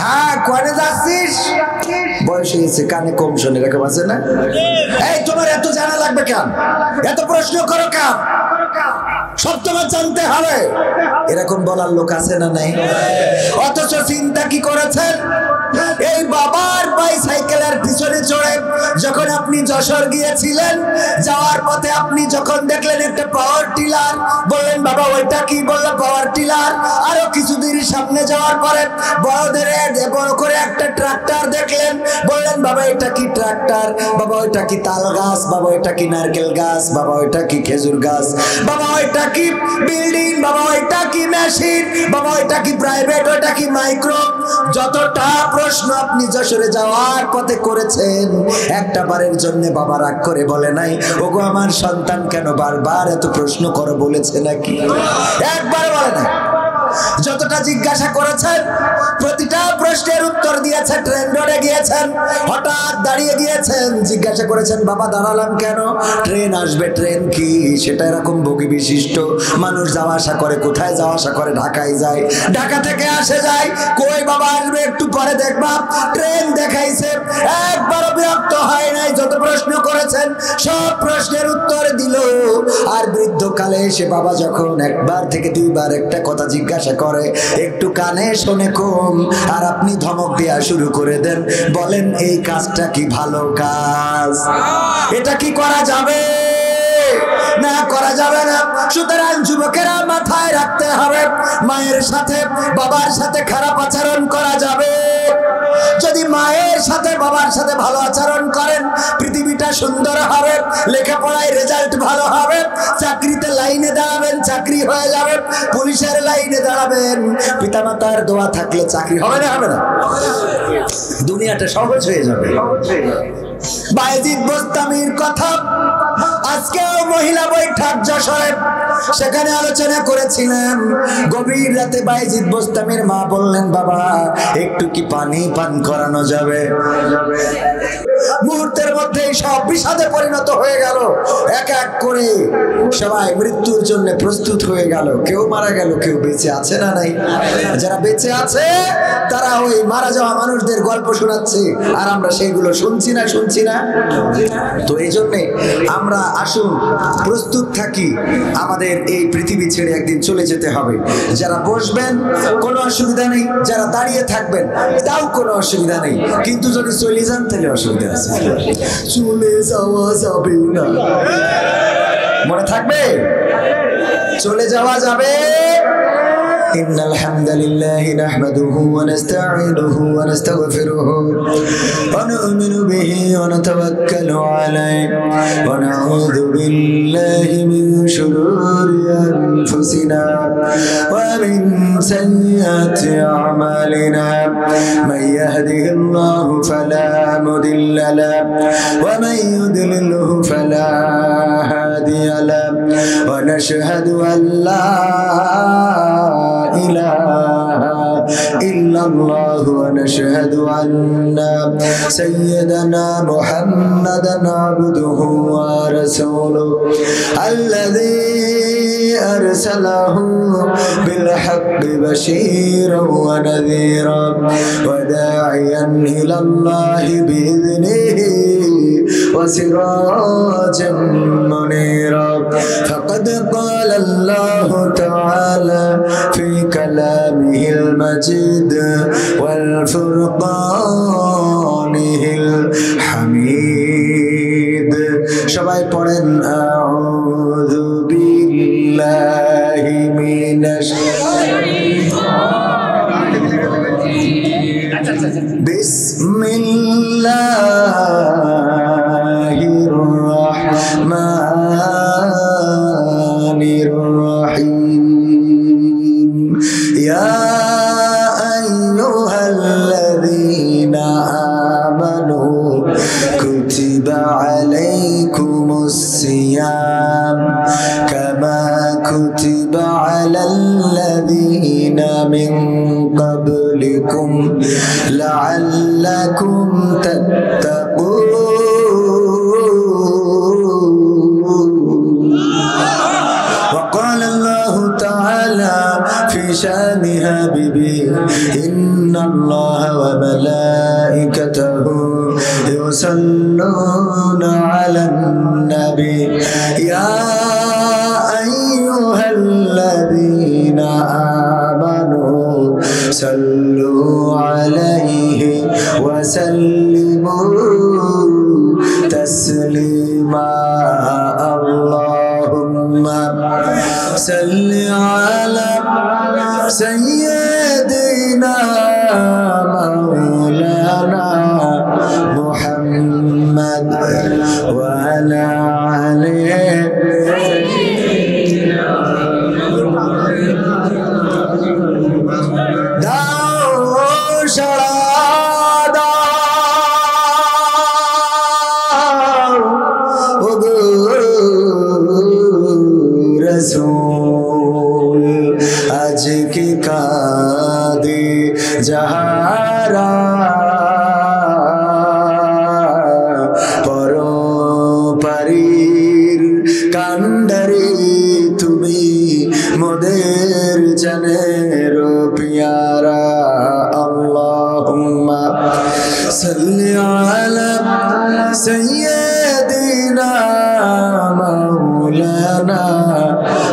হ্যাঁ, কোয়ানে যাচ্ছিস? বয়স হয়েছে, কানে কম শোনে, এরকম আছে না? এই তোমার এত জানা লাগবে কেন? এত প্রশ্ন করো কেন? সব তোমার জানতে হবে, এরকম বলার লোক আছে না নাই? অথচ চিন্তা কি করেছেন? এই বাবার বাইসাইকেলের পিছনে চড়ে যখন আপনি যশোর গিয়েছিলেন, যাওয়ার পথে আপনি যখন দেখলেন একটা পাওয়ার টিলার, বললেন বাবা ওইটা কি? বললো পাওয়ার টিলার। আরো কিছুদিন সামনে যাওয়ার পরে বড় করে একটা ট্রাক্টর দেখলেন, বললেন বাবা এটা কি ট্রাক্টর? বাবা ওইটা কি তাল গাছ? বাবা ওইটা কি নারকেল গাছ? বাবা ওইটা কি খেজুর গাছ? বাবা ওইটা কি বিল্ডিং? বাবা ওইটা কি মেশিন? বাবা ওইটা কি প্রাইভেট? ওইটা কি মাইক্রো? যতটা প্রশ্ন আপনি যশোরে যাওয়ার পথে করেছেন, একটা বারের জন্য বাবা রাগ করে বলে নাই ওগো আমার সন্তান কেন বারবার এত প্রশ্ন করো বলেছে নাকি? একবার বলে নাই। যতটা জিজ্ঞাসা করেছেন প্রতিটা প্রশ্নের উত্তর দিয়েছে। ট্রেন রোডে গিয়েছেন, হঠাৎ দাঁড়িয়ে গিয়েছেন, জিজ্ঞাসা করেছেন বাবা দাঁড়ালাম কেন? ট্রেন আসবে। ট্রেন কি সেটা এরকম বগি বিশিষ্ট, মানুষ যাওয়া আসা করে। কোথায় যাওয়া আসা করে? ঢাকায় যায়। ঢাকা থেকে আসে যায়। কই বাবা আসবে একটু পরে দেখবা। ট্রেন দেখাইছে, একবারও বিরক্ত হয় নাই। যত প্রশ্ন করেছেন সব প্রশ্নের উত্তর দিল। আর বৃদ্ধকালে এসে বাবা যখন একবার থেকে দুইবার একটা কথা জিজ্ঞাসা করে, একটু কানে শোনে কম, আর আপনি ধমক দেয়া শুরু করে দেন, বলেন এই কাজটা কি ভালো কাজ? এটা কি করা যাবে? না, করা যাবে না। সুতরাং যুবকেরা মাথায় রাখতে হবে, মায়ের সাথে বাবার সাথে খারাপ আচরণ করা যাবে। যদি মায়ের সাথে বাবার সাথে ভালো আচরণ করেন, পৃথিবীটা সুন্দর হবে, লেখাপড়ায় রেজাল্ট ভালো হবে, চাকরিতে লাইনে দাঁড়াবেন, চাকরি হয়ে যাবে, পুলিশের লাইনে দাঁড়াবেন। পিতামাতার দোয়া থাকলে চাকরি হবে না? হবে না? দুনিয়াটা সহজ হয়ে যাবে। বায়েজিদ বোস্তামির কথা আজকেও মহিলা বৈঠক যশোরে, সেখানে আলোচনা করেছিলেন। গভীর রাতে বায়েজিদ বোস্তামির মা বললেন বাবা একটু কি পানি পান করানো যাবে? মুহূর্তের মধ্যে সব বিষাদে পরিণত হয়ে গেল। এক এক করে সবাই মৃত্যুর জন্য প্রস্তুত হয়ে গেল। কেউ মারা গেল, কেউ বেঁচে আছে না নাই? যারা বেঁচে আছে তারা ওই মারা যাওয়া মানুষদের গল্প শোনাচ্ছে, আর আমরা সেইগুলো শুনছি না। তো এই জন্যে আমরা আসুন প্রস্তুত থাকি, আমাদের এই পৃথিবী ছেড়ে একদিন চলে যেতে হবে। যারা বসবেন কোনো অসুবিধা নেই, যারা দাঁড়িয়ে থাকবেন তাও কোনো অসুবিধা নেই, কিন্তু যদি চলে যান তাহলে অসুবিধা আছে। চলে যাওয়া যাবে না, মনে থাকবে? চলে যাওয়া যাবে। إن الحمد لله نحمده ونستعينه ونستغفره ونؤمن به ونتوكل عليه ونعوذ بالله من شرور أنفسنا ومن سيئات أعمالنا من يهده الله فلا مضل له ومن يضلله فلا هادي له ونشهد أن لا إله إلا الله ونشهد أن سيدنا محمدا عبده ورسوله الذي أرسله بالحق بشيرا ونذيرا وداعيا إلى الله بإذنه وسراجا منيرا فقد قال الله تعالى في كلامه المجيد والفرقانه الحميد সবাই পড়েন আউযু বিল্লাহি মিনাশ বিসমিল্লাহির রাহমানির রহিম ইয়া আইয়ুহাল্লাযীনা আমানু কুতিবা আলাইকুমুস সিয়াম কামা কুতিবা আলাল্লাযীনা মিন قبلكم لعلكم تتقون وقال الله تعالى في شان حبيبه إن الله يصلون على النبي يا أيها الذين آمنوا صلوا عليه وسلموا تسليما اللهم صل على سيدنا مولانا محمد وعلى آله आज की कादे जहारा परो परीर कांडरे तुम्ही मोदेर जनेरो प्यारा अल्लाहुम्मा सल्ली अला सय्यदिना मौलाना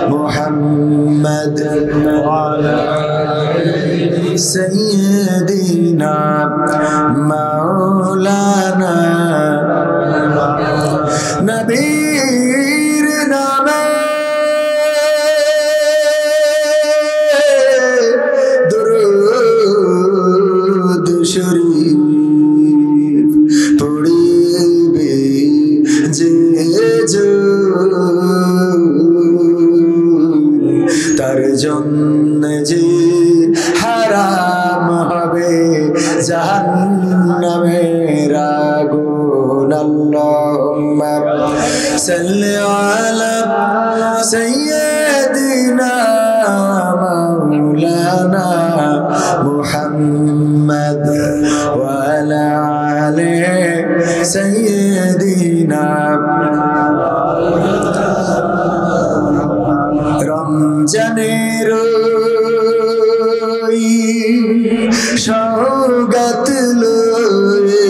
मुहम्मद वाला सय्यदिना मौलाना नबीर नामे दुरूद शरीफ पढ़िबे जे जो तार जन्ने जे হারাম হবে জাহান্নামের আগুন আল্লাহুম্মা সাল্লি আলা সাইয়্যিদিনা মাওলানা মুহাম্মদ ওয়া আলা আলি সাইয়্যিদিনা রমজানের সৌগত লয়ে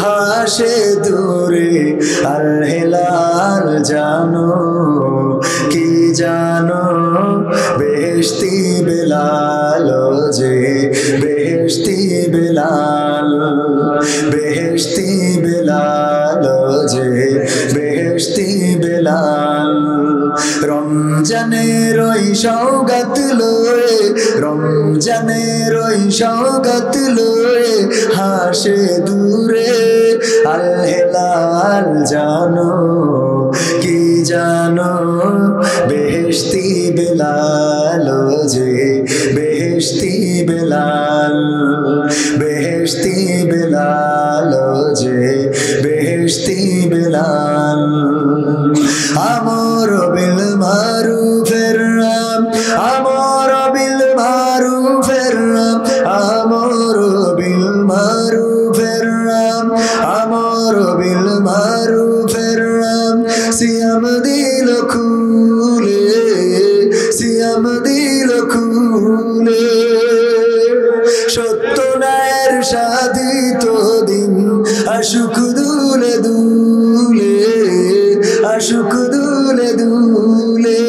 হাসে দূরে আল হিলাল জানো কি জানো বেহেশতি বেলাল যে বেহেশতি বেলাল বেহেশতি বেলাল যে বেহেশতি বেলাল রমজানের ওই সৌগত লয়ে রমজানের ওই সৌগত লয়ে হাসে দূরে আল হিলাল জানো কি জানো বেহেশতি বেলাল যে বেহেশতি বেলাল বেহেশতি বেলাল যে বেহেশতি বেলাল আমর বিল মারুফের রাম আমর বিল মারুফের রাম আমর বিল মারুফের রাম আমর বিল মারুফের রাম সিয়াম দিল খুলে সিয়াম দিল খুলে সত্য ন্যায়ের সাধিত দিন আশুক দুলে দুলে আশুক দুলে দুলে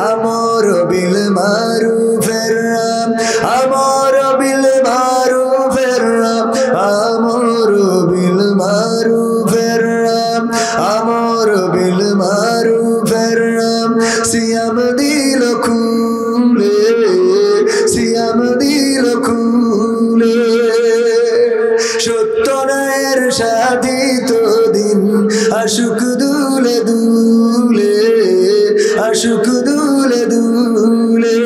আমর বিল মারুফের রাম আমর বিল মারুফের রাম আমর বিল মারুফের রাম আমর বিল মারুফের রাম সিয়াম দিল খুলে সিয়াম দিল খুলে সত্য ন্যায়ের সাধিত দিন আশুক দুলে দুলে আশুক দুলে দুলে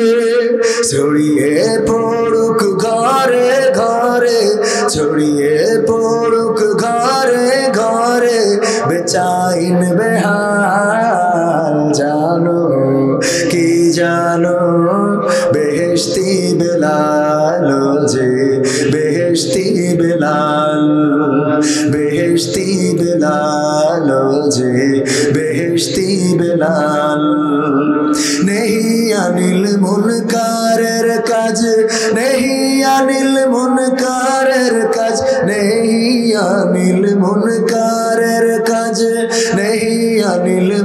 ছড়িয়ে পড়ুক ঘরে ঘরে ছড়িয়ে পড়ুক ঘরে ঘরে বেচাইন বেহাল জানো কি জানো বেহেশতি বেলাল যে বেহেশতি বেলাল বেহেশতি বেলাল যে বেহেশতি বেলাল নেহি আনিল মুনকারের কাজ নেহি আনিল মুনকারের কাজ নেহি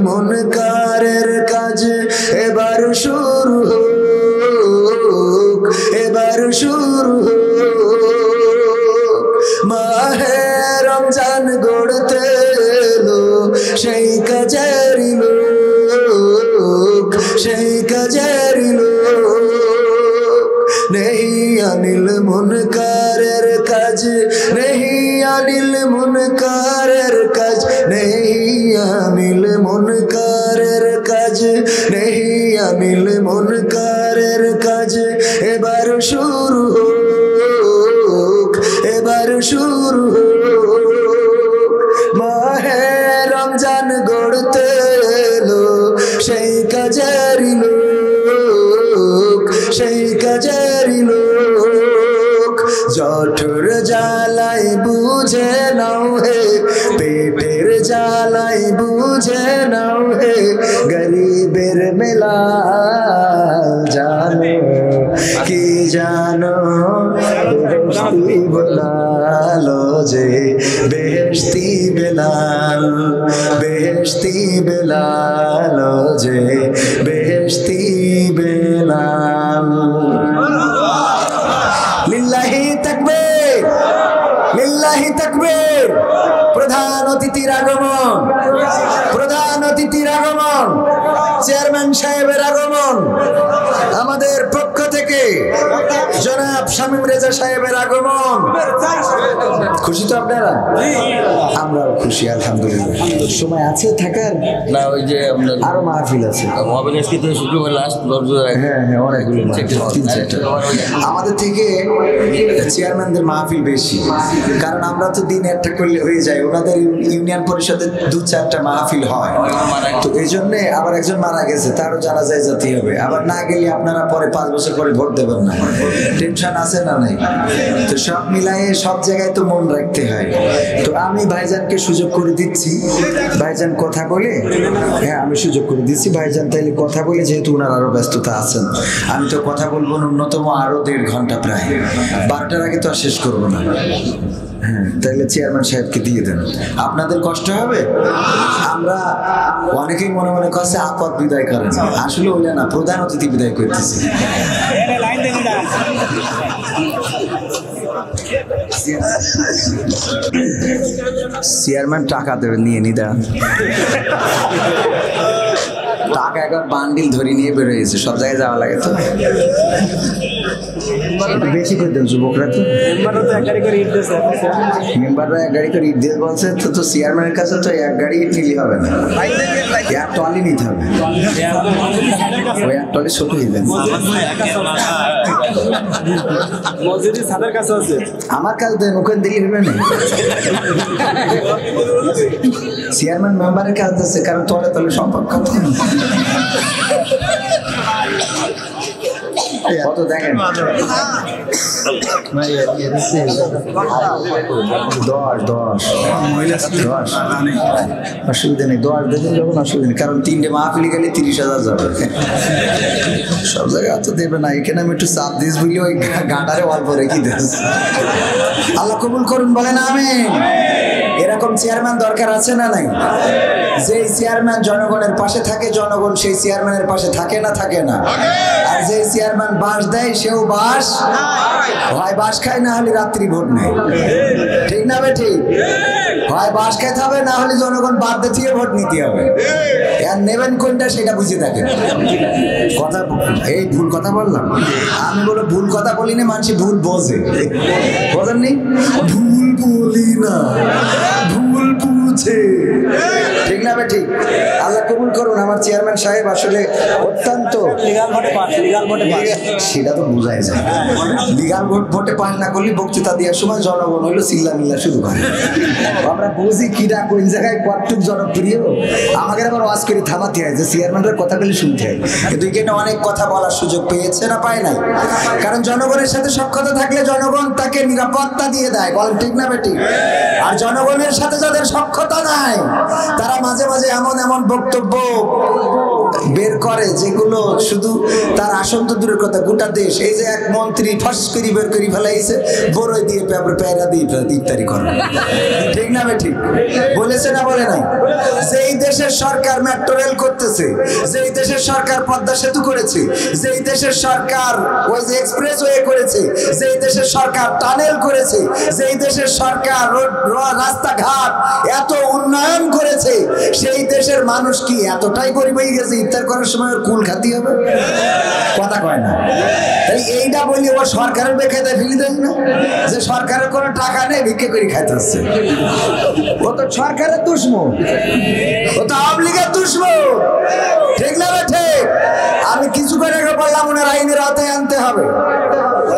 মুনকারের কাজ এবার শুরু হোক, এবার শুরু হোক। মাহে রমজান গড়তে এলো সেই কাজেরই লোক, সেই কাজেরই লোক। নেই আনিল মুনকারের কাজ, নেই আনিল মুনকারের কাজ, নেই আনিল মুনকারের কাজ, নেই আনিল মুনকারের কাজ এবার শুরু হোক, এবার শুরু হোক। মাহে রমজান গড়তে এলো সেই কাজেরই লোক, সেই কাজেরই লোক। জঠর জ্বালাই বুঝে নাও হে, পেটের জ্বালাই বুঝে নাও হে, গরিবের মেলা জানো কি জানো, বেহেশতি বেলালো যে, বেহেশতি বেলাল, বেহেশতি বেলালো যে, বেহেশতি বেলাল। লিল্লাহি তাকবীর, লিল্লাহি তাকবীর। প্রধান অতিথির আগমন, প্রধান অতিথির আগমন, চেয়ারম্যান সাহেবের আগমন, আমাদের পক্ষ থেকে জনাব শামীম রেজা সাহেবের আগমন। খুশি তো আপনারা? আমরাও খুশি আলহামদুলিল্লাহ। সময় আছে থাকার না? ওই যে আরো মাহফিল আছে, শুক্রবার লাস্ট। হ্যাঁ হ্যাঁ, অনেকগুলো আমাদের থেকে চেয়ারম্যানদের মাহফিল বেশি, কারণ আমরা তো দিন একটা করলে হয়ে যায়, ওনাদের ইউনিয়ন পরিষদে 2-4টা মাহফিল হয়। তো এই জন্য আবার একজন মারা গেছে, তারও জানাজায় যেতে হবে। আবার না গেলে আপনারা পরে 5 বছর পরে ভোট দেবেন না, টেনশন আছে না নাই? তো সব মিলাই সব জায়গায় তো মন রাখতে হয়। তো আমি ভাইজানকে সুযোগ করে দিচ্ছি, ভাইজান কথা বলে, হ্যাঁ আমি সুযোগ করে দিচ্ছি ভাইজান, তাইলে কথা বলে, যেহেতু ওনার আরো ব্যস্ততা আছেন, আমি তো কথা বলবো ন্যূনতম আরো 1.5 ঘন্টা, প্রায় 12টার আগে তো আর শেষ করবো না। হ্যাঁ, তাহলে চেয়ারম্যান সাহেবকে দিয়ে দেন, আপনাদের কষ্ট হবে। আমরা অনেকেই মনে মনে করছে আপদ বিদায় করেন, আসলে ওইটা না, প্রধান অতিথি বিদায় করতেছি। চেয়ারম্যান টাকা দেবে, নিয়ে নি দেন টাকা, একবার বান্ডিল ধরে নিয়ে বেরোয়েছে, সব জায়গায় যাওয়া লাগে তো বেশি করে দেন। যুবকরা তো মেম্বাররা 1 গাড়ি করে ইট দিয়ে বলছে, তো চেয়ারম্যানের কাছে তো 1 গাড়ি ইট নিলে হবে না, 1 টলি নিতে হবে। ওই 1 টলি ছোট হইবেন, আমার কাছে দেন, ওখানে দিলে হবে না। চেয়ারম্যান মেম্বারের কাজ আছে, কারণ তলে তলে সম্পর্ক কত দেখেন। 10 অসুবিধা নেই, 10 দেবেন যখন অসুবিধা নেই, কারণ 3টে মাহফিলে গেলে 30,000 যাবে। সব জায়গায় তো দেবে না, এখানে আমি একটু চাপ দিস বলি ওই গাঁটারে অল্প রেখে দিস। আল্লাহ কবুল করুন, বলেন আমিন। এরকম চেয়ারম্যান দরকার আছে না নাই? যে চেয়ারম্যান জনগণের পাশে থাকে, জনগণ সেই চেয়ারম্যানের পাশে থাকে না, থাকে না। আর যে চেয়ারম্যান বাস দেয়, সেও বাস হয় বাস খায়, না হলে রাত্রি ভোট নেয়। ঠিক না বে ঠিক? হয় বাস খাইতে হবে, না হলে জনগণ বাদ দিয়ে ভোট নিতে হবে। আর নেবেন কোনটা সেটা বুঝে থাকেন। কথা এই ভুল কথা বললাম আমি, বলো ভুল কথা বলি না, মানুষ ভুল বোঝে, বোঝেননি? ভুল বলি না, ভুল বুঝে। ঠিক না বে ঠিক? আল্লাহ কবুল করুন। আমার চেয়ারম্যান সাহেব আসলে অত্যন্ত সেটা তো বোঝাই যায়। লিগাল ভোটে পাস না করলে বক্তৃতা দেওয়ার সময় জনগণ হইলো চিল্লা মিল্লা শুরু করে। আমরা বুঝি কিনা কোন জায়গায় কতটুক জনপ্রিয়, আমাদের আবার ওয়াজ করে থামাতে হয় যে চেয়ারম্যানের কথা বলে শুনতে হয়। কিন্তু এখানে অনেক কথা বলার সুযোগ পেয়েছে না পায় নাই? কারণ জনগণের সাথে সখ্যতা থাকলে জনগণ তাকে নিরাপত্তা দিয়ে দেয়, বলেন ঠিক না বেটি? আর জনগণের সাথে যাদের সখ্যতা মানসিকতা নাই। তারা মাঝে মাঝে এমন এমন বক্তব্য বের করে যেগুলো শুধু তার আসন তো দূরের কথা, গোটা দেশ। এই যে এক মন্ত্রী ফস করে বের করে ফেলাইছে বড়ই দিয়ে পেয়ারা দিয়ে ইফতারি করে, ঠিক না ঠিক বলেছে না বলে নাই? যেই দেশের সরকার মেট্রো রেল করতেছে, যেই দেশের সরকার পদ্মা সেতু করেছে, যেই দেশের সরকার ওই যে এক্সপ্রেসওয়ে করেছে, যেই দেশের সরকার টানেল করেছে, যেই দেশের সরকার রাস্তাঘাট এত উন্নয়ন করেছে, সেই দেশের মানুষ কি এতটাই গরিব হয়ে গেছে ইফতার করার সময় কুল খাতি হবে? কথা কয় না। তাই এইটা বলি ও সরকারের বেকায়দায় ফেলে দেয় না যে সরকারের কোনো টাকা নেই, ভিক্ষে করে খাইতে হচ্ছে। ও তো সরকারের দুশ্মন, ও তো আওয়ামী লীগের দুশ্মন, ঠিক না ঠিক? আমি কিছু করে বললাম ওনার আইনের আওতায় আনতে হবে।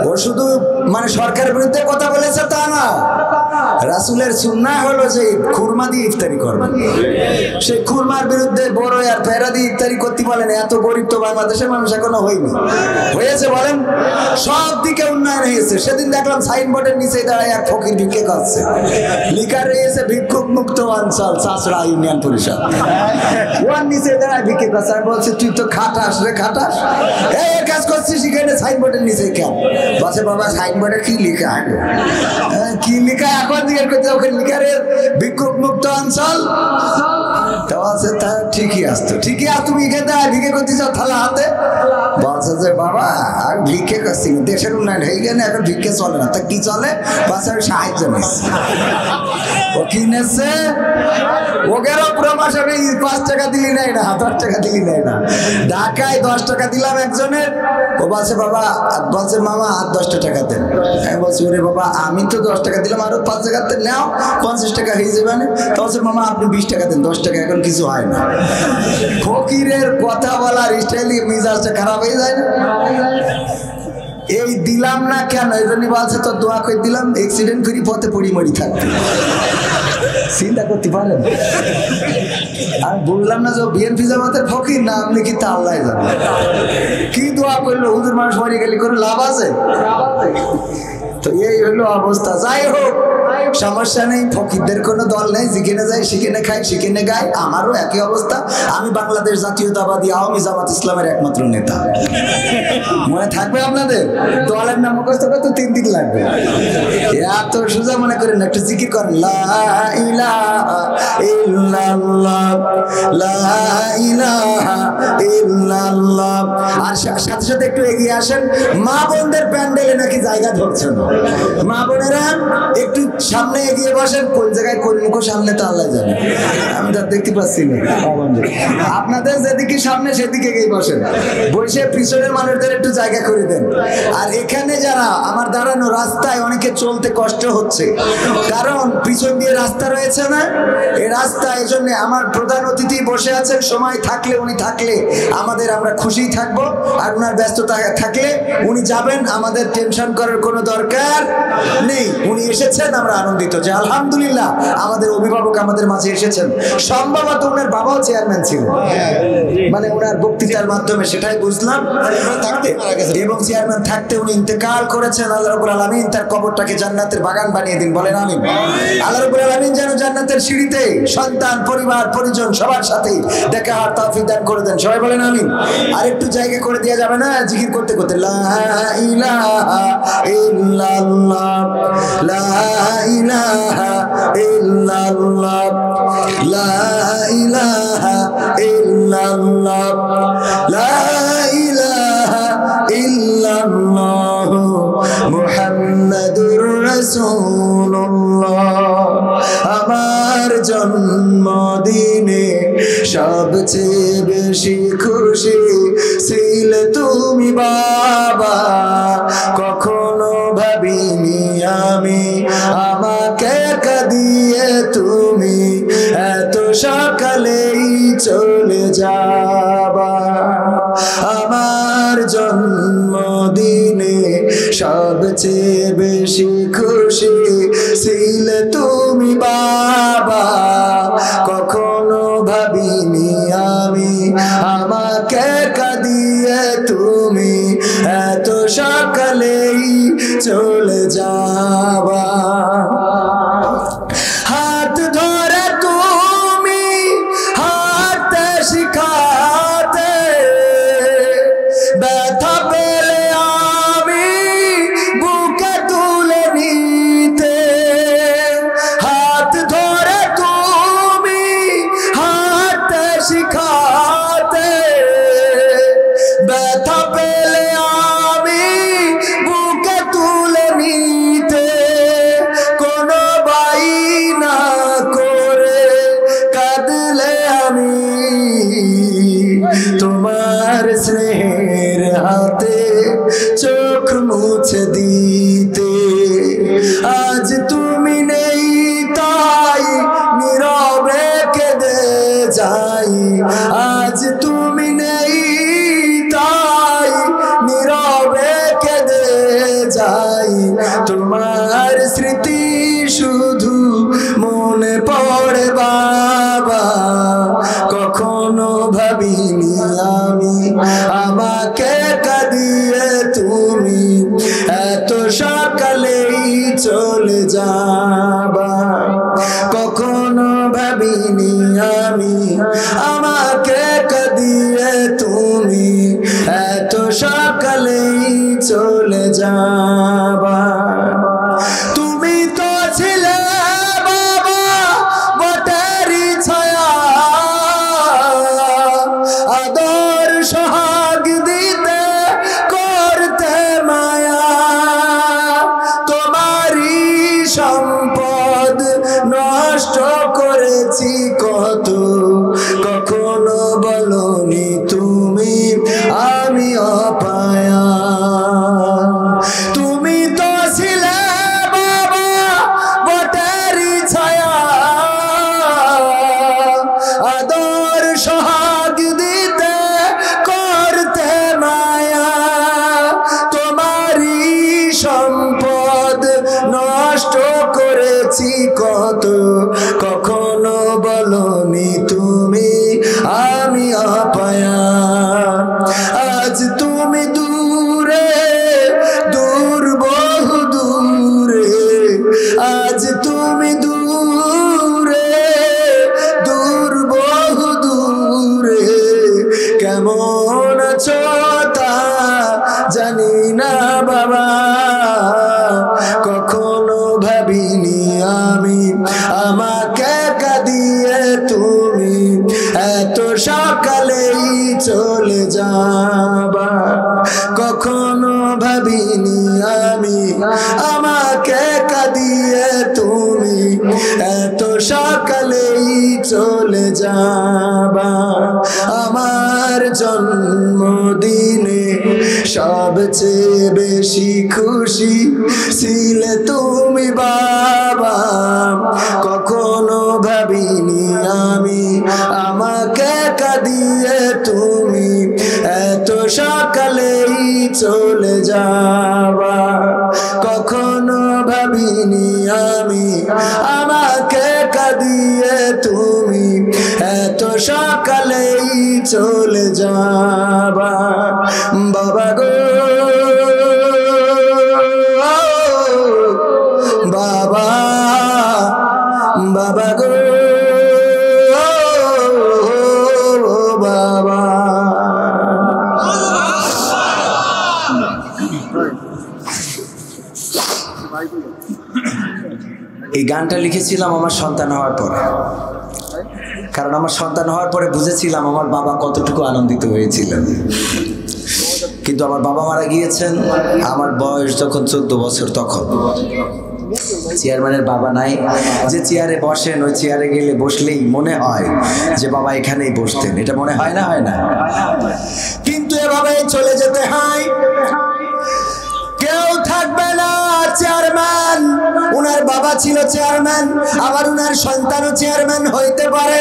ও শুধু মানে সরকারের বিরুদ্ধে কথা বলেছে তা না, রাসূলের সুন্নাহ হলো যে খুরমা দিয়ে ইফতারি করবে। সেই খুরমার বিরুদ্ধে বড় আর পেয়ারা দিয়ে ইফতারি করতে বলেন। এত গরিব তো বাংলাদেশের মানুষ এখনো হয়নি, হয়েছে বলেন? সব দিকে উন্নয়ন হয়েছে। সেদিন দেখলাম সাইনবোর্ডের নিচে দাঁড়ায় এক ফকির ভিক্ষে করছে, লিখা রয়েছে ভিক্ষুক মুক্ত অঞ্চল চাষড়া ইউনিয়ন পরিষদ। ওর নিচে দাঁড়ায় ভিক্ষে করছে। আমি বলছি তুই তো খাটাস রে, খাটাস, এই কাজ করছিস এখানে সাইনবোর্ডের নিচে কেন? বলছে বাবা সাইনবোর্ডে কি লেখা, কি লেখা এখন জিজ্ঞেস করতে? ওখানে লেখা রে ভিক্ষুক মুক্ত অঞ্চল। তো বলছে তা ঠিকই আসতো, ঠিকই আস, তুমি এখানে ভিক্ষে করতে চাও থালা হাতে? বলছে যে বাবা আর ভিক্ষে করছি, দেশের উন্নয়ন হয়ে গেলে এখন ভিক্ষে চলে না। তা কি চলে? বলছে আমি সাহায্য নিচ্ছি। ও কি নেছে? ওগেরও পুরো মাসে 5 টাকা দিলি নাই না, 10 টাকা দিলি নাই না। ঢাকায় 10 টাকা দিলাম একজনের, ও বলছে বাবা, বলছে মামা আর 10 টাকা দেন। আমি বলছি ওরে বাবা আমি তো 10 টাকা দিলাম, আরো 5 টাকা নাও, 50 টাকা হয়ে যাবে না। তো বলছে মামা আপনি 20 টাকা দেন, 10 টাকা এখন কিছু হয় না। ফকিরের কথা বলার স্টাইলে মিজাজটা খারাপ হয়ে যায় না? এই দিলাম না কেন? এই জন্য বলছে তো দোয়া করে দিলাম, অ্যাক্সিডেন্ট করি পথে পড়ি মরি থাকবে। চিন্তা করতে পারেন? আমি বললাম না যে বিএনপি জামাতের ফকির না, আপনি কি তা আল্লাহ জানেন। কি দোয়া করলো, হুজুর মানুষ মরে গেলে কোনো লাভ আছে? তো এই হলো অবস্থা। যাই হোক সমস্যা নেই, ফকিরদের কোনো দল নেই, যেখানে যায় সেখানে খায় সেখানে গায়। আমারও একই অবস্থা। আমি বাংলাদেশ জাতীয়তাবাদী আওয়ামী জামাত ইসলামের একমাত্র নেতা। মনে থাকবে আপনাদের? দলের নাম মুখস্থ করতে 3 দিন লাগবে। এত সোজা মনে করেন, একটু জিকির করেন লা ইলাহা ইল্লাল্লাহ, লা ইলাহা ইল্লাল্লাহ। আর সাথে সাথে একটু এগিয়ে আসেন। মা বোনদের প্যান্ডেলে নাকি জায়গা ধরছেন, মা বোনেরা একটু সামনে এগিয়ে বসেন। কোন জায়গায় কোন মুখ সামনে তো আল্লাহ জানে, আমি তো দেখতে পাচ্ছি না। আপনাদের যেদিকে সামনে সেদিকে এগিয়ে বসেন, বসে পিছনের মানুষদের একটু জায়গা করে দেন। আর এখানে যারা আমার দাঁড়ানো রাস্তায় অনেকে চলতে কষ্ট হচ্ছে, কারণ পিছন দিয়ে রাস্তা রয়েছে না, এই রাস্তা। এই জন্য আমার প্রধান অতিথি বসে আছেন, সময় থাকলে উনি থাকলে আমাদের আমরা খুশি থাকবো, আর ওনার ব্যস্ততা থাকলে উনি যাবেন, আমাদের টেনশন করার কোনো দরকার নেই। উনি এসেছেন, আমরা আনন্দিত যে আলহামদুলিল্লাহ আমাদের অভিভাবক আমাদের মাঝে এসেছেন। সম্ভবত ওনার বাবাও চেয়ারম্যান ছিল, মানে ওনার বক্তৃতার মাধ্যমে সেটাই বুঝলাম। এবং চেয়ারম্যান থাকতে উনি ইন্তেকাল করেছেন। আল্লাহ রাব্বুল আলামিন তার কবরটাকে জান্নাতের বাগান বানিয়ে দিন, বলেন আমিন। আল্লাহ রাব্বুল আলামিন যেন জান্নাতের সিঁড়িতে সন্তান পরিবার পরিজন সবার সাথে দেখা হওয়ার তৌফিক দান করে দেন, সবাই বলেন আমিন। আর একটু জায়গা করে দেওয়া যাবে না জিকির করতে করতে? লা ইলাহা ইল্লাল্লাহ, লা ইলাহা ইল্লাল্লাহ, লা ইলাহা ইল্লাল্লাহ, লা ইলাহা ইল্লাল্লাহ মুহাম্মাদুর রাসূলুল্লাহ। আমার জন্মদিনে সবচেয়ে বেশি খুশি ছিলে তুমি বাবা, কখনো ভাবিনি আমি আমাকে কাঁদিয়ে তুমি এত সকালেই চলে যাবা। আমার জন্মদিনে সবচেয়ে বেশি খুশি ছিলে তুমি বাবা, কখনো ভাবিনি আমি আমাকে কাঁদিয়ে তুমি এত সকালেই চলে যাবা। হাত ধরে তুমি স্মৃতিতে আজ তুমি নেই তাই নীরবে কেঁদে যাই আজ তুমি নেই তাই নীরবে কেঁদে যাই তোমার স্মৃতি শুধু মনে পড়ে বাবা কখনো ভাবিনি আমি আমাকে কাঁদিয়ে তুমি এত সকালেই চলে যাবা কখনো ভাবিনি আমি আমাকে কাঁদিয়ে তুমি এত সকালেই চলে যাবা তুমি তো ছিলে বাবা বটেরই ছায়া আদর সোহাগ দিতে করতে মায়া তোমারই সম্পদ নষ্ট করেছি কত কখনো বলনি তুমি আমি অপায়া তুমি তো ছিলে বাবা বটেরই ছায়া আদর সোহাগ দিতে করতে মায়া তোমারই সম্পদ নষ্ট করেছি কত কখনো বলনি তুমি আমি অপায়া আজ তুমি দূরে দূর বহু দূরে আজ তুমি দূরে দূর বহু দূরে কেমন আছো তা জানি না বাবা কখনো ভাবিনি আমি আমাকে কাঁদিয়ে তুমি এত সকালেই চলে যাবা কখনো ভাবিনি আমি আমাকে কাঁদিয়ে তুমি এত সকালেই চলে যাবা আমার জন্মদিনে সবচেয়ে বেশি খুশি ছিলে তুমি বাবা কখনো ভাবিনি আমি আমাকে কাঁদিয়ে তুমি এত সকালেই চলে যাবা কখনো ভাবিনি আমি আমাকে কাঁদিয়ে তুমি এত সকালেই চলে যাবা বাবা গো বাবা বাবা গো বাবা এই গানটা লিখেছিলাম আমার সন্তান হওয়ার পরে কারণ আমার সন্তান হওয়ার পরে বুঝেছিলাম আমার বাবা কতটুকু আনন্দিত হয়েছিলেন কিন্তু আমার বাবা মারা গিয়েছেন আমার বয়স যখন 14 বছর তখন চেয়ারম্যানের বাবা নাই যে চেয়ারে বসেন ওই চেয়ারে গেলে বসলেই মনে হয় যে বাবা এখানেই বসতেন এটা মনে হয় না কিন্তু এভাবে চলে যেতে হয় কেউ থাকবে না চেয়ারম্যান উনার বাবা ছিল চেয়ারম্যান আবার উনার সন্তানও চেয়ারম্যান হইতে পারে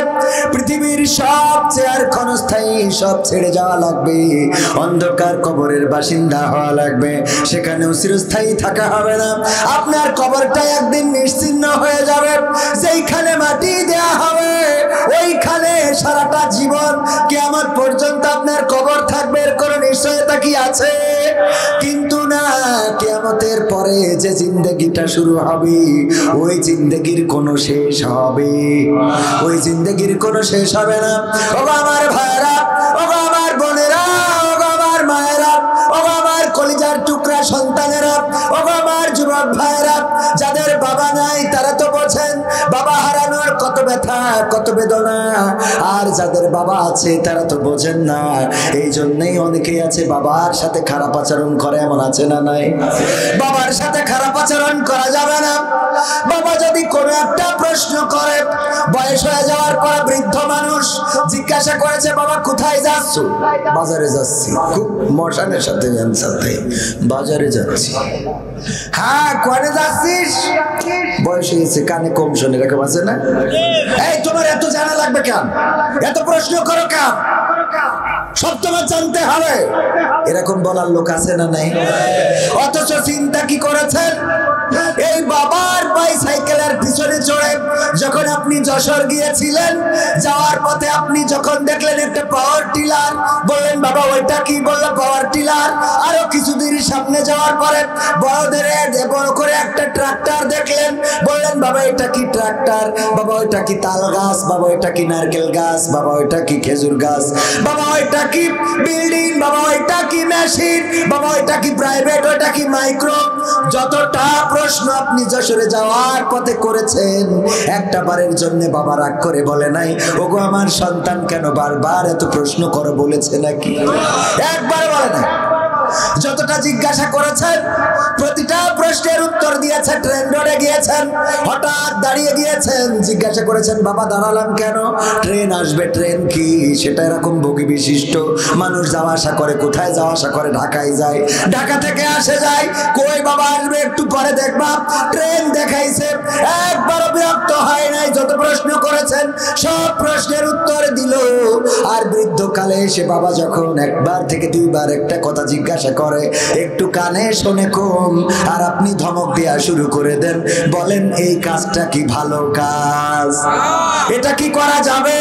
পৃথিবীর সব চেয়ার ক্ষণস্থায়ী সব ছেড়ে যাওয়া লাগবে অন্ধকার কবরের বাসিন্দা হওয়া লাগবে সেখানেও চিরস্থায়ী থাকা হবে না আপনার কবরটা একদিন নিশ্চিহ্ন হয়ে যাবে যেইখানে মাটি দেয়া হবে ওইখানে সারাটা জীবন কিয়ামত পর্যন্ত আপনার কবর থাকবে এর কোনো নিশ্চয়তা কি আছে কিন্তু না কিয়ামতের পরে যে জিন্দেগিটা শুরু হবে ওই জিন্দেগির কোনো শেষ হবে ওই জিন্দেগির কোনো শেষ হবে না ও আমার ভাইরা ও আমার বোনেরা ও আমার মায়েরা ও আমার কলিজার টুকরা সন্তানেরা ও আমার যুবক ভাইরা যাদের বাবা নাই তারা তো বোঝেন বাবা হারানোর কত ব্যথা কত বেদনা আর যাদের বাবা আছে তারা তো বোঝেন না এই জন্যই অনেকেই আছে বাবার সাথে খারাপ আচরণ করে এমন আছে না নাই বাবার সাথে খারাপ আচরণ করা যাবে না বাবা যদি কোনো একটা প্রশ্ন করে বয়স হয়ে যাওয়ার পর বৃদ্ধ মানুষ জিজ্ঞাসা করেছে বাবা কোথায় যাচ্ছ? বাজারে যাচ্ছি। খুব মশানের সাথে অ্যান্সার দেয়, বাজারে যাচ্ছি। হ্যাঁ কোয়ানে যাচ্ছিস? বয়স হয়েছে কানে কম শোনে, এরকম আছে না? এই তোমার এত জানা লাগবে কেন? এত প্রশ্ন করো কেন? সব তোমার জানতে হবে, এরকম বলার লোক আছে না নাই? অথচ চিন্তা কি করেছেন? এই বাবার বাইসাইকেলের পিছনে চড়ে যখন আপনি যশোর গিয়েছিলেন, যাওয়ার পথে আপনি যখন দেখলেন একটা পাওয়ার টিলার, বললেন বাবা ওইটা কি? বললো পাওয়ার টিলার। আরো কিছুদিন সামনে যাওয়ার পরে বড় করে একটা ট্রাক্টর দেখলেন, বললেন বাবা এটা কি ট্রাক্টর? বাবা ওইটা কি তাল গাছ? বাবা ওইটা কি নারকেল গাছ? বাবা ওইটা কি খেজুর গাছ? বাবা ওইটা কি বিল্ডিং? বাবা ওইটা কি মেশিন? বাবা ওইটা কি প্রাইভেট? ওইটা কি মাইক্রো? যতটা প্রশ্ন আপনি যশোরে যাওয়ার পথে করেছেন, একটা বারের জন্য বাবা রাগ করে বলে নাই ওগো আমার সন্তান কেন বারবার এত প্রশ্ন করো বলেছে নাকি? একবার বলে নাই। যতটা জিজ্ঞাসা করেছেন প্রতিটা প্রশ্নের উত্তর দিয়েছে। ট্রেন রোডে গিয়েছেন, হঠাৎ দাঁড়িয়ে গিয়েছেন, জিজ্ঞাসা করেছেন বাবা দাঁড়ালাম কেন? ট্রেন আসবে। ট্রেন কি সেটা এরকম বগি বিশিষ্ট, মানুষ যাওয়া আসা করে। কোথায় যাওয়া আসা করে? ঢাকায় যায়, ঢাকা থেকে আসে যায়। কই বাবা আসবে একটু পরে দেখবা। ট্রেন দেখাইছে, একবারও বিরক্ত হয় নাই। যত প্রশ্ন করেছেন সব প্রশ্নের উত্তর দিল। আর বৃদ্ধকালে এসে বাবা যখন একবার থেকে দুইবার একটা কথা জিজ্ঞাসা করে, একটু কানে শোনে কম, আর আপনি ধমক দেওয়া শুরু করে দেন, বলেন এই কাজটা কি ভালো কাজ? এটা কি করা যাবে?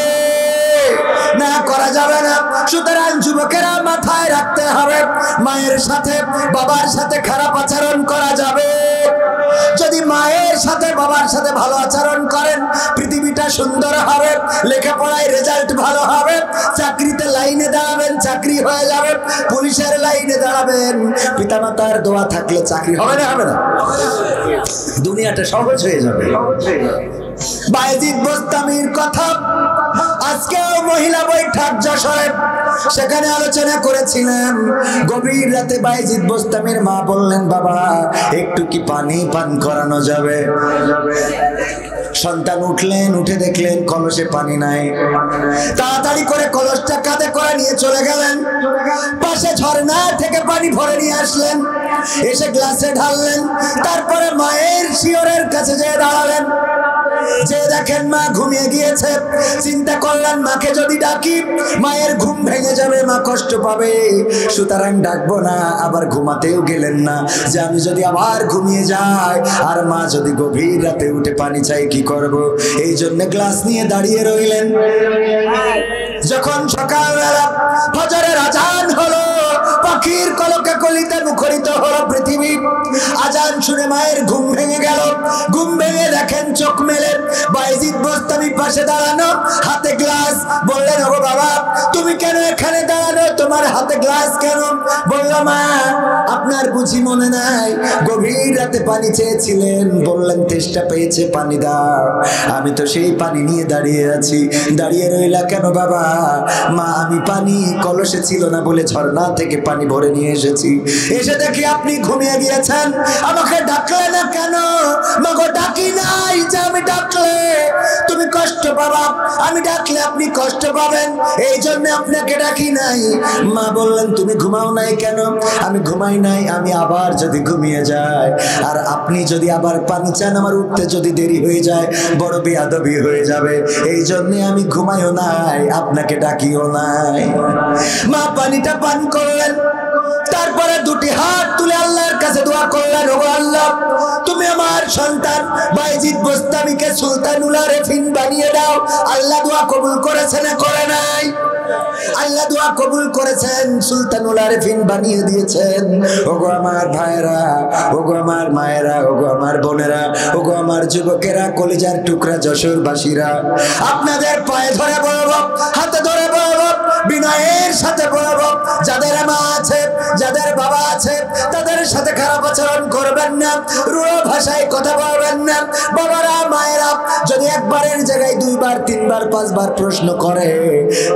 না করা যাবে না। সুতরাং যুবকেরা মাথায় রাখতে হবে, মায়ের সাথে বাবার সাথে খারাপ আচরণ করা যাবে। যদি মায়ের সাথে বাবার সাথে ভালো আচরণ করেন, পৃথিবীটা সুন্দর হবে, লেখাপড়ায় রেজাল্ট ভালো হবে, চাকরিতে লাইনে দাঁড়াবেন, চাকরি হয়ে যাবে, পুলিশের লাইনে দাঁড়াবেন। পিতামাতার দোয়া থাকলে চাকরি হবে না? হবে না? দুনিয়াটা সহজ হয়ে যাবে। বায়েজিদ বোস্তামির কথা আজকেও মহিলা বৈঠক যশোরে, সেখানে আলোচনা করেছিলাম। গভীর রাতে বায়েজিদ বোস্তামির মা বললেন বাবা একটু কি পানি পান করানো যাবে? সন্তান উঠলেন, উঠে দেখলেন কলসে পানি নাই। তাড়াতাড়ি করে কলসটা কাঁধে করে নিয়ে চলে গেলেন, পাশে ঝর্ণা থেকে পানি ভরে নিয়ে আসলেন, এসে গ্লাসে ঢাললেন। তারপরে মায়ের শিয়রের কাছে যেয়ে দাঁড়ালেন, যে দেখেন মা ঘুমিয়ে গিয়েছে। চিন্তা করলেন মাকে যদি ডাকি মায়ের ঘুম ভেঙে যাবে, মা কষ্ট পাবে, সুতরাং ডাকবো না। আবার ঘুমাতেও গেলেন না, যে আমি যদি আবার ঘুমিয়ে যাই আর মা যদি গভীর রাতে উঠে পানি চাই কি করব? এই জন্য গ্লাস নিয়ে দাঁড়িয়ে রইলেন। যখন সকালবেলা ফজরের আজান হলো, পাখির কলকে কলিতে মুখরিত হলো পৃথিবী, আজান শুনে মায়ের ঘুম ভেঙে গেল। ঘুম ভেঙে দেখেন চোখ মেলে বায়েজিদ বোস্তামি পাশে দাঁড়ানো, হাতে গ্লাস। বললেন ওগো বাবা তুমি কেন এখানে দাঁড়ানো? তোমার হাতে গ্লাস কেন? বলল মা আপনার বুঝি মনে নাই গভীর রাতে পানি চেয়েছিলেন, বললেন তেষ্টা পেয়েছে পানি দাও। আমি তো সেই পানি নিয়ে দাঁড়িয়ে আছি। দাঁড়িয়ে রইলা কেন বাবা? মা আমি পানি কলসে ছিল না বলে ঝর্ণা থেকে পানি ভরে নিয়ে এসেছি। এসে দেখি আপনি ঘুমিয়ে গিয়েছেন, আমাকে ডাকলে না কেন? মাগো ডাকি নাই, যে আমি ডাকলে তুমি কষ্ট পাবা, আমি ডাকলে আপনি কষ্ট পাবেন, এই জন্য আপনাকে ডাকি নাই। মা বললেন তুমি ঘুমাও নাই কেন? আমি ঘুমাই নাই, আমি আবার যদি ঘুমিয়ে যাই আর আপনি যদি আবার পানি চান, আমার উঠতে যদি দেরি হয়ে যায় বড় বেয়াদবি হয়ে যাবে, এই জন্য আমি ঘুমাইও নাই, আপনাকে ডাকিও নাই। মা পানিটা পান করলেন, তারপরে দুটি হাত তুলে আল্লাহর কাছে দোয়া করলেন, ওগো আল্লাহ তুমি আমার সন্তান বায়েজিদ বোস্তামিকে সুলতানুল আরেফিন বানিয়ে দাও। আল্লাহ দোয়া কবুল করেছেন না করে নাই? আল্লাহ দোয়া কবুল করেছেন, সুলতানুল আরেফিন বানিয়ে দিয়েছেন। ওগো আমার ভাইরা, ওগো আমার মায়েরা, ওগো আমার বোনেরা, ওগো আমার যুবকেরা, কলিজার টুকরা যশোরবাসীরা, আপনাদের পায়ে ধরে বলবো, হাতে ধরে বলবো, বিনয়ের সাথে বলবো, যাদের মা আছে, যাদের বাবা আছে, তাদের সাথে খারাপ আচরণ করবেন না, রূঢ় ভাষায় কথা বলবেন না। বাবারা মায়েরা যদি একবারের জায়গায় দুইবার তিনবার পাঁচবার প্রশ্ন করে,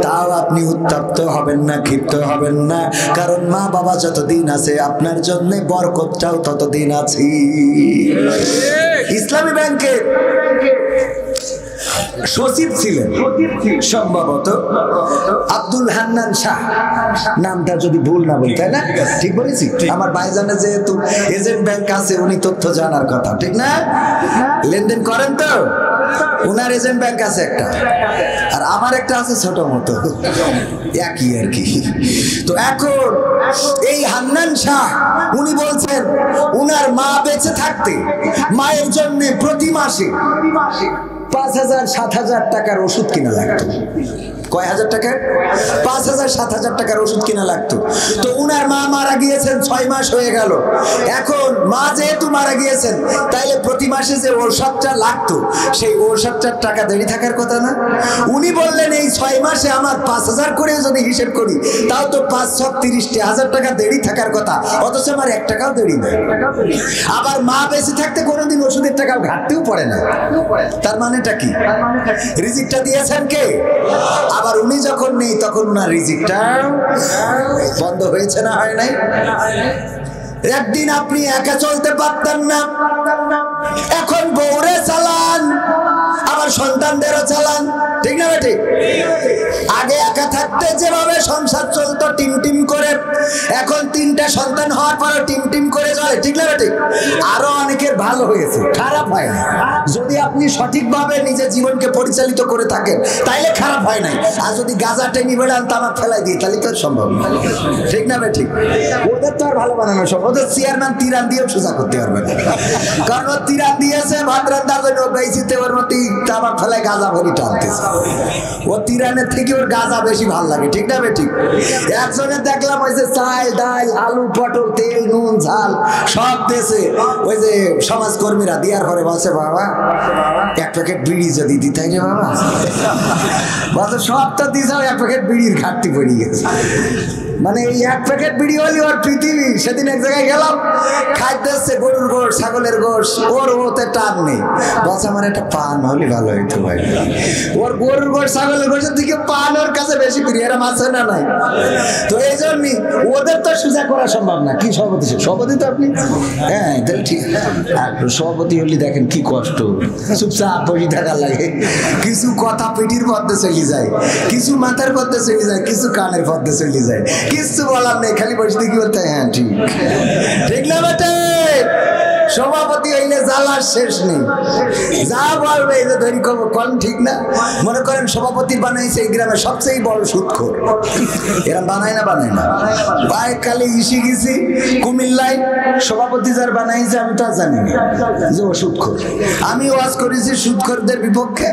তাও আপনি উত্তপ্ত হবেন না, ক্ষিপ্ত হবেন না, কারণ মা বাবা যতদিন আছে আপনার জন্য বরকতটাও ততদিন আছে। ইসলামী ব্যাংকে সচিব ছিলেন সম্ভবত আব্দুল হান্নান শাহ, নামটা যদি ভুল না বলি, তাই না? ঠিক বলেছি? আমার ভাইজানে যেহেতু এজেন্ট ব্যাংক আছে, উনি তথ্য জানার কথা, ঠিক না? লেনদেন করেন তো, উনার এজেন্ট ব্যাংক আছে একটা, আর আমার একটা আছে ছোট মতো, একই আর কি। তো এখন এই হান্নান শাহ উনি বলছেন উনার মা বেঁচে থাকতে মায়ের জন্য প্রতি মাসে 5,000-7,000 টাকার ওষুধ কিনা লাগতো। কয় হাজার টাকার? 5,000-7,000 টাকার ওষুধ কিনা লাগতো। তো উনার মা মারা গিয়েছেন 6 মাস হয়ে গেল। এখন মা যেহেতু মারা গিয়েছেন, তাইলে প্রতি মাসে যে ওষুধটা লাগতো, সেই ওষুধটার টাকা দেরি থাকার কথা না? উনি বললেন এই 6 মাসে আমার 5,000 করে যদি হিসেব করি, তাও তো 5,30,000 টাকা দেরি থাকার কথা, অথচ আমার 1 টাকাও দেরি নেই। আবার মা বেঁচে থাকতে কোনোদিন ওষুধের টাকাও ঘাটতেও পড়ে না। তার মানেটা কি? রিজিকটা দিয়েছেন কে? আবার উনি যখন নেই তখন উনার রিজিকটা বন্ধ হয়েছে না হয় নাই? একদিন আপনি একা চলতে পারতেন না, এখন বউরে চালান, আবার সন্তানদেরও চালান, ঠিক না বেটি? আগে একা থাকতে যেভাবে সংসার চলতো টিম টিম করে, এখন 3টা সন্তান হওয়ার পরে টিম টিম করে চলে, ঠিক না বেটি? আরো অনেকের ভালো হয়েছে, খারাপ হয় না। যদি আপনি সঠিকভাবে নিজের জীবনকে পরিচালিত করে থাকেন তাইলে খারাপ হয় নাই। আর যদি গাঁজা টেনে বেড়ান, তামাক ফেলাই দিই, তাহলে তো সম্ভব না, ঠিক না বেটি? ওদের তো আর ভালো বানানো সম্ভব, ওদের চেয়ারম্যান তিরান দিয়েও সোজা করতে পারবে না, কারণ ও তিরান দিয়েছে ভাত রান্নার জন্য, বেশিতে ওর মতো তামাক ফেলাই গাঁজা ভরি টানতেছে। ও তিরানের থেকে ওর গাঁজা বেশি ভালো লাগে, ঠিক না বেটি? একজনের দেখলাম ওই যে চাল ডাল আলু পটল তেল নুন ঝাল সব দেশে, ওই যে সমাজকর্মীরা দিয়ার পরে বলছে বাবা 1 প্যাকেট বিড়ি যদি দিতে রে বাবা, বলছে সব তো দিছে, 1 প্যাকেট বিড়ির ঘাটতি পড়ে গেছে। মানে এই 1 প্যাকেট বিড়ি হলি ওর পৃথিবী। সেদিন এক জায়গায় গেলাম, খাইতেছে গরুর গোশ ছাগলের গোশ, ওর ওতে টান নেই, বলছে আমার একটা পান হলে ভালো হইতো ভাই। ওর গরুর গোশ ছাগলের গোশের দিকে পান ওর কাছে বেশি প্রিয়, এরা মাছে না নাই। তো এই জন্যই ওদের তো সোজা করা সম্ভব না। কি সভাপতি? সভাপতি তো আপনি, হ্যাঁ তাহলে ঠিক। আর সভাপতি হলে দেখেন কি কষ্ট, চুপচাপ বসে থাকার লাগে। কিছু কথা পিঠির পথে চলে যায়, কিছু মাথার পথে চলে যায়, কিছু কানের পথে চলে যায়, কিছু বলার নেই, খালি বসে দেখি বলতে হ্যাঁ ঠিক, ঠিক না বেটে? সভাপতি হইলে জ্বালার শেষ নেই, যা বলবে এই যে ধরি করবো, কোন ঠিক না? মনে করেন সভাপতি বানাইছে এই গ্রামের সবচেয়ে বড় সুদখোর, এরা বানায় না? বানায় না। বাইক কালে ইসি গেছি কুমিল্লায়, সভাপতি যার বানাইছে আমি তা জানি না যে ও সুদখোর। আমি ওয়াজ করেছি সুদখোরদের বিপক্ষে,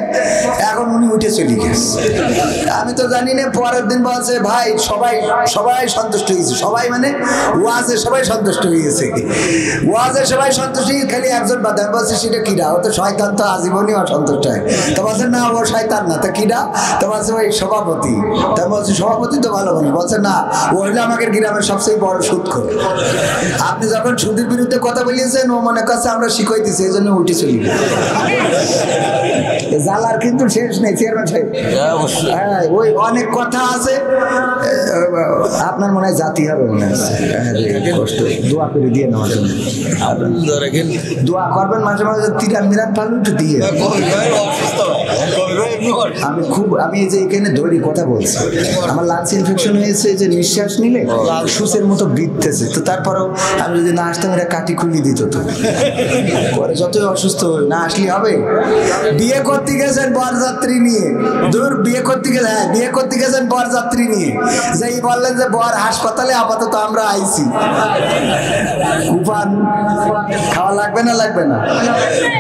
এখন উনি উঠে চলে গেছে। আমি তো জানি না। পরের দিন বলছে ভাই সবাই সন্তুষ্ট হয়েছে, সবাই মানে ওয়াজে সবাই সন্তুষ্ট হয়েছে, ওয়াজে সবাই সন্তুষ্ট, খালি একজন বাদে। আমি বলছি সেটা কিরা? ও তো শয়তান, তো আজীবনই অসন্তুষ্ট হয়। তো বলছে না ও শয়তান না, তো কিরা? তো বলছে ওই সভাপতি। তা বলছি সভাপতি তো ভালো বলি, বলছে না ও হইলো আমাদের গ্রামের সবচেয়ে বড় সুদখোর। আপনি যখন সুদের বিরুদ্ধে কথা বলিয়েছেন, ও মনে করছে আমরা শিখাই দিচ্ছি, এই জন্য উঠে চলি। জ্বালার কিন্তু শেষ নেই চেয়ারম্যান সাহেব। হ্যাঁ ওই অনেক কথা আছে, আপনার মনে হয় জাতি হবে মনে হচ্ছে। কষ্ট, দোয়া করে দিয়ে নেওয়ার জন্য দোয়া করবেন, মাঝে মাঝে তিরান মিরান পারবেন একটু দিয়ে। আমি এই যে এখানে ধরি কথা বলছি, আমার লাঞ্চ ইনফেকশন হয়েছে, যে নিঃশ্বাস নিলে সুসের মতো বিধতেছে। তো তারপরেও আমি যদি না আসতাম, এরা কাটি খুলি দিত। তো পরে যতই অসুস্থ না আসলে হবে। বিয়ে করতে গেছেন বরযাত্রী নিয়ে, দূর বিয়ে করতে গেলে, হ্যাঁ বিয়ে করতে গেছেন বরযাত্রী নিয়ে, যেই বললেন যে বর হাসপাতালে, আপাতত আমরা আইছি, কুপান খাওয়া লাগবে না? লাগবে না?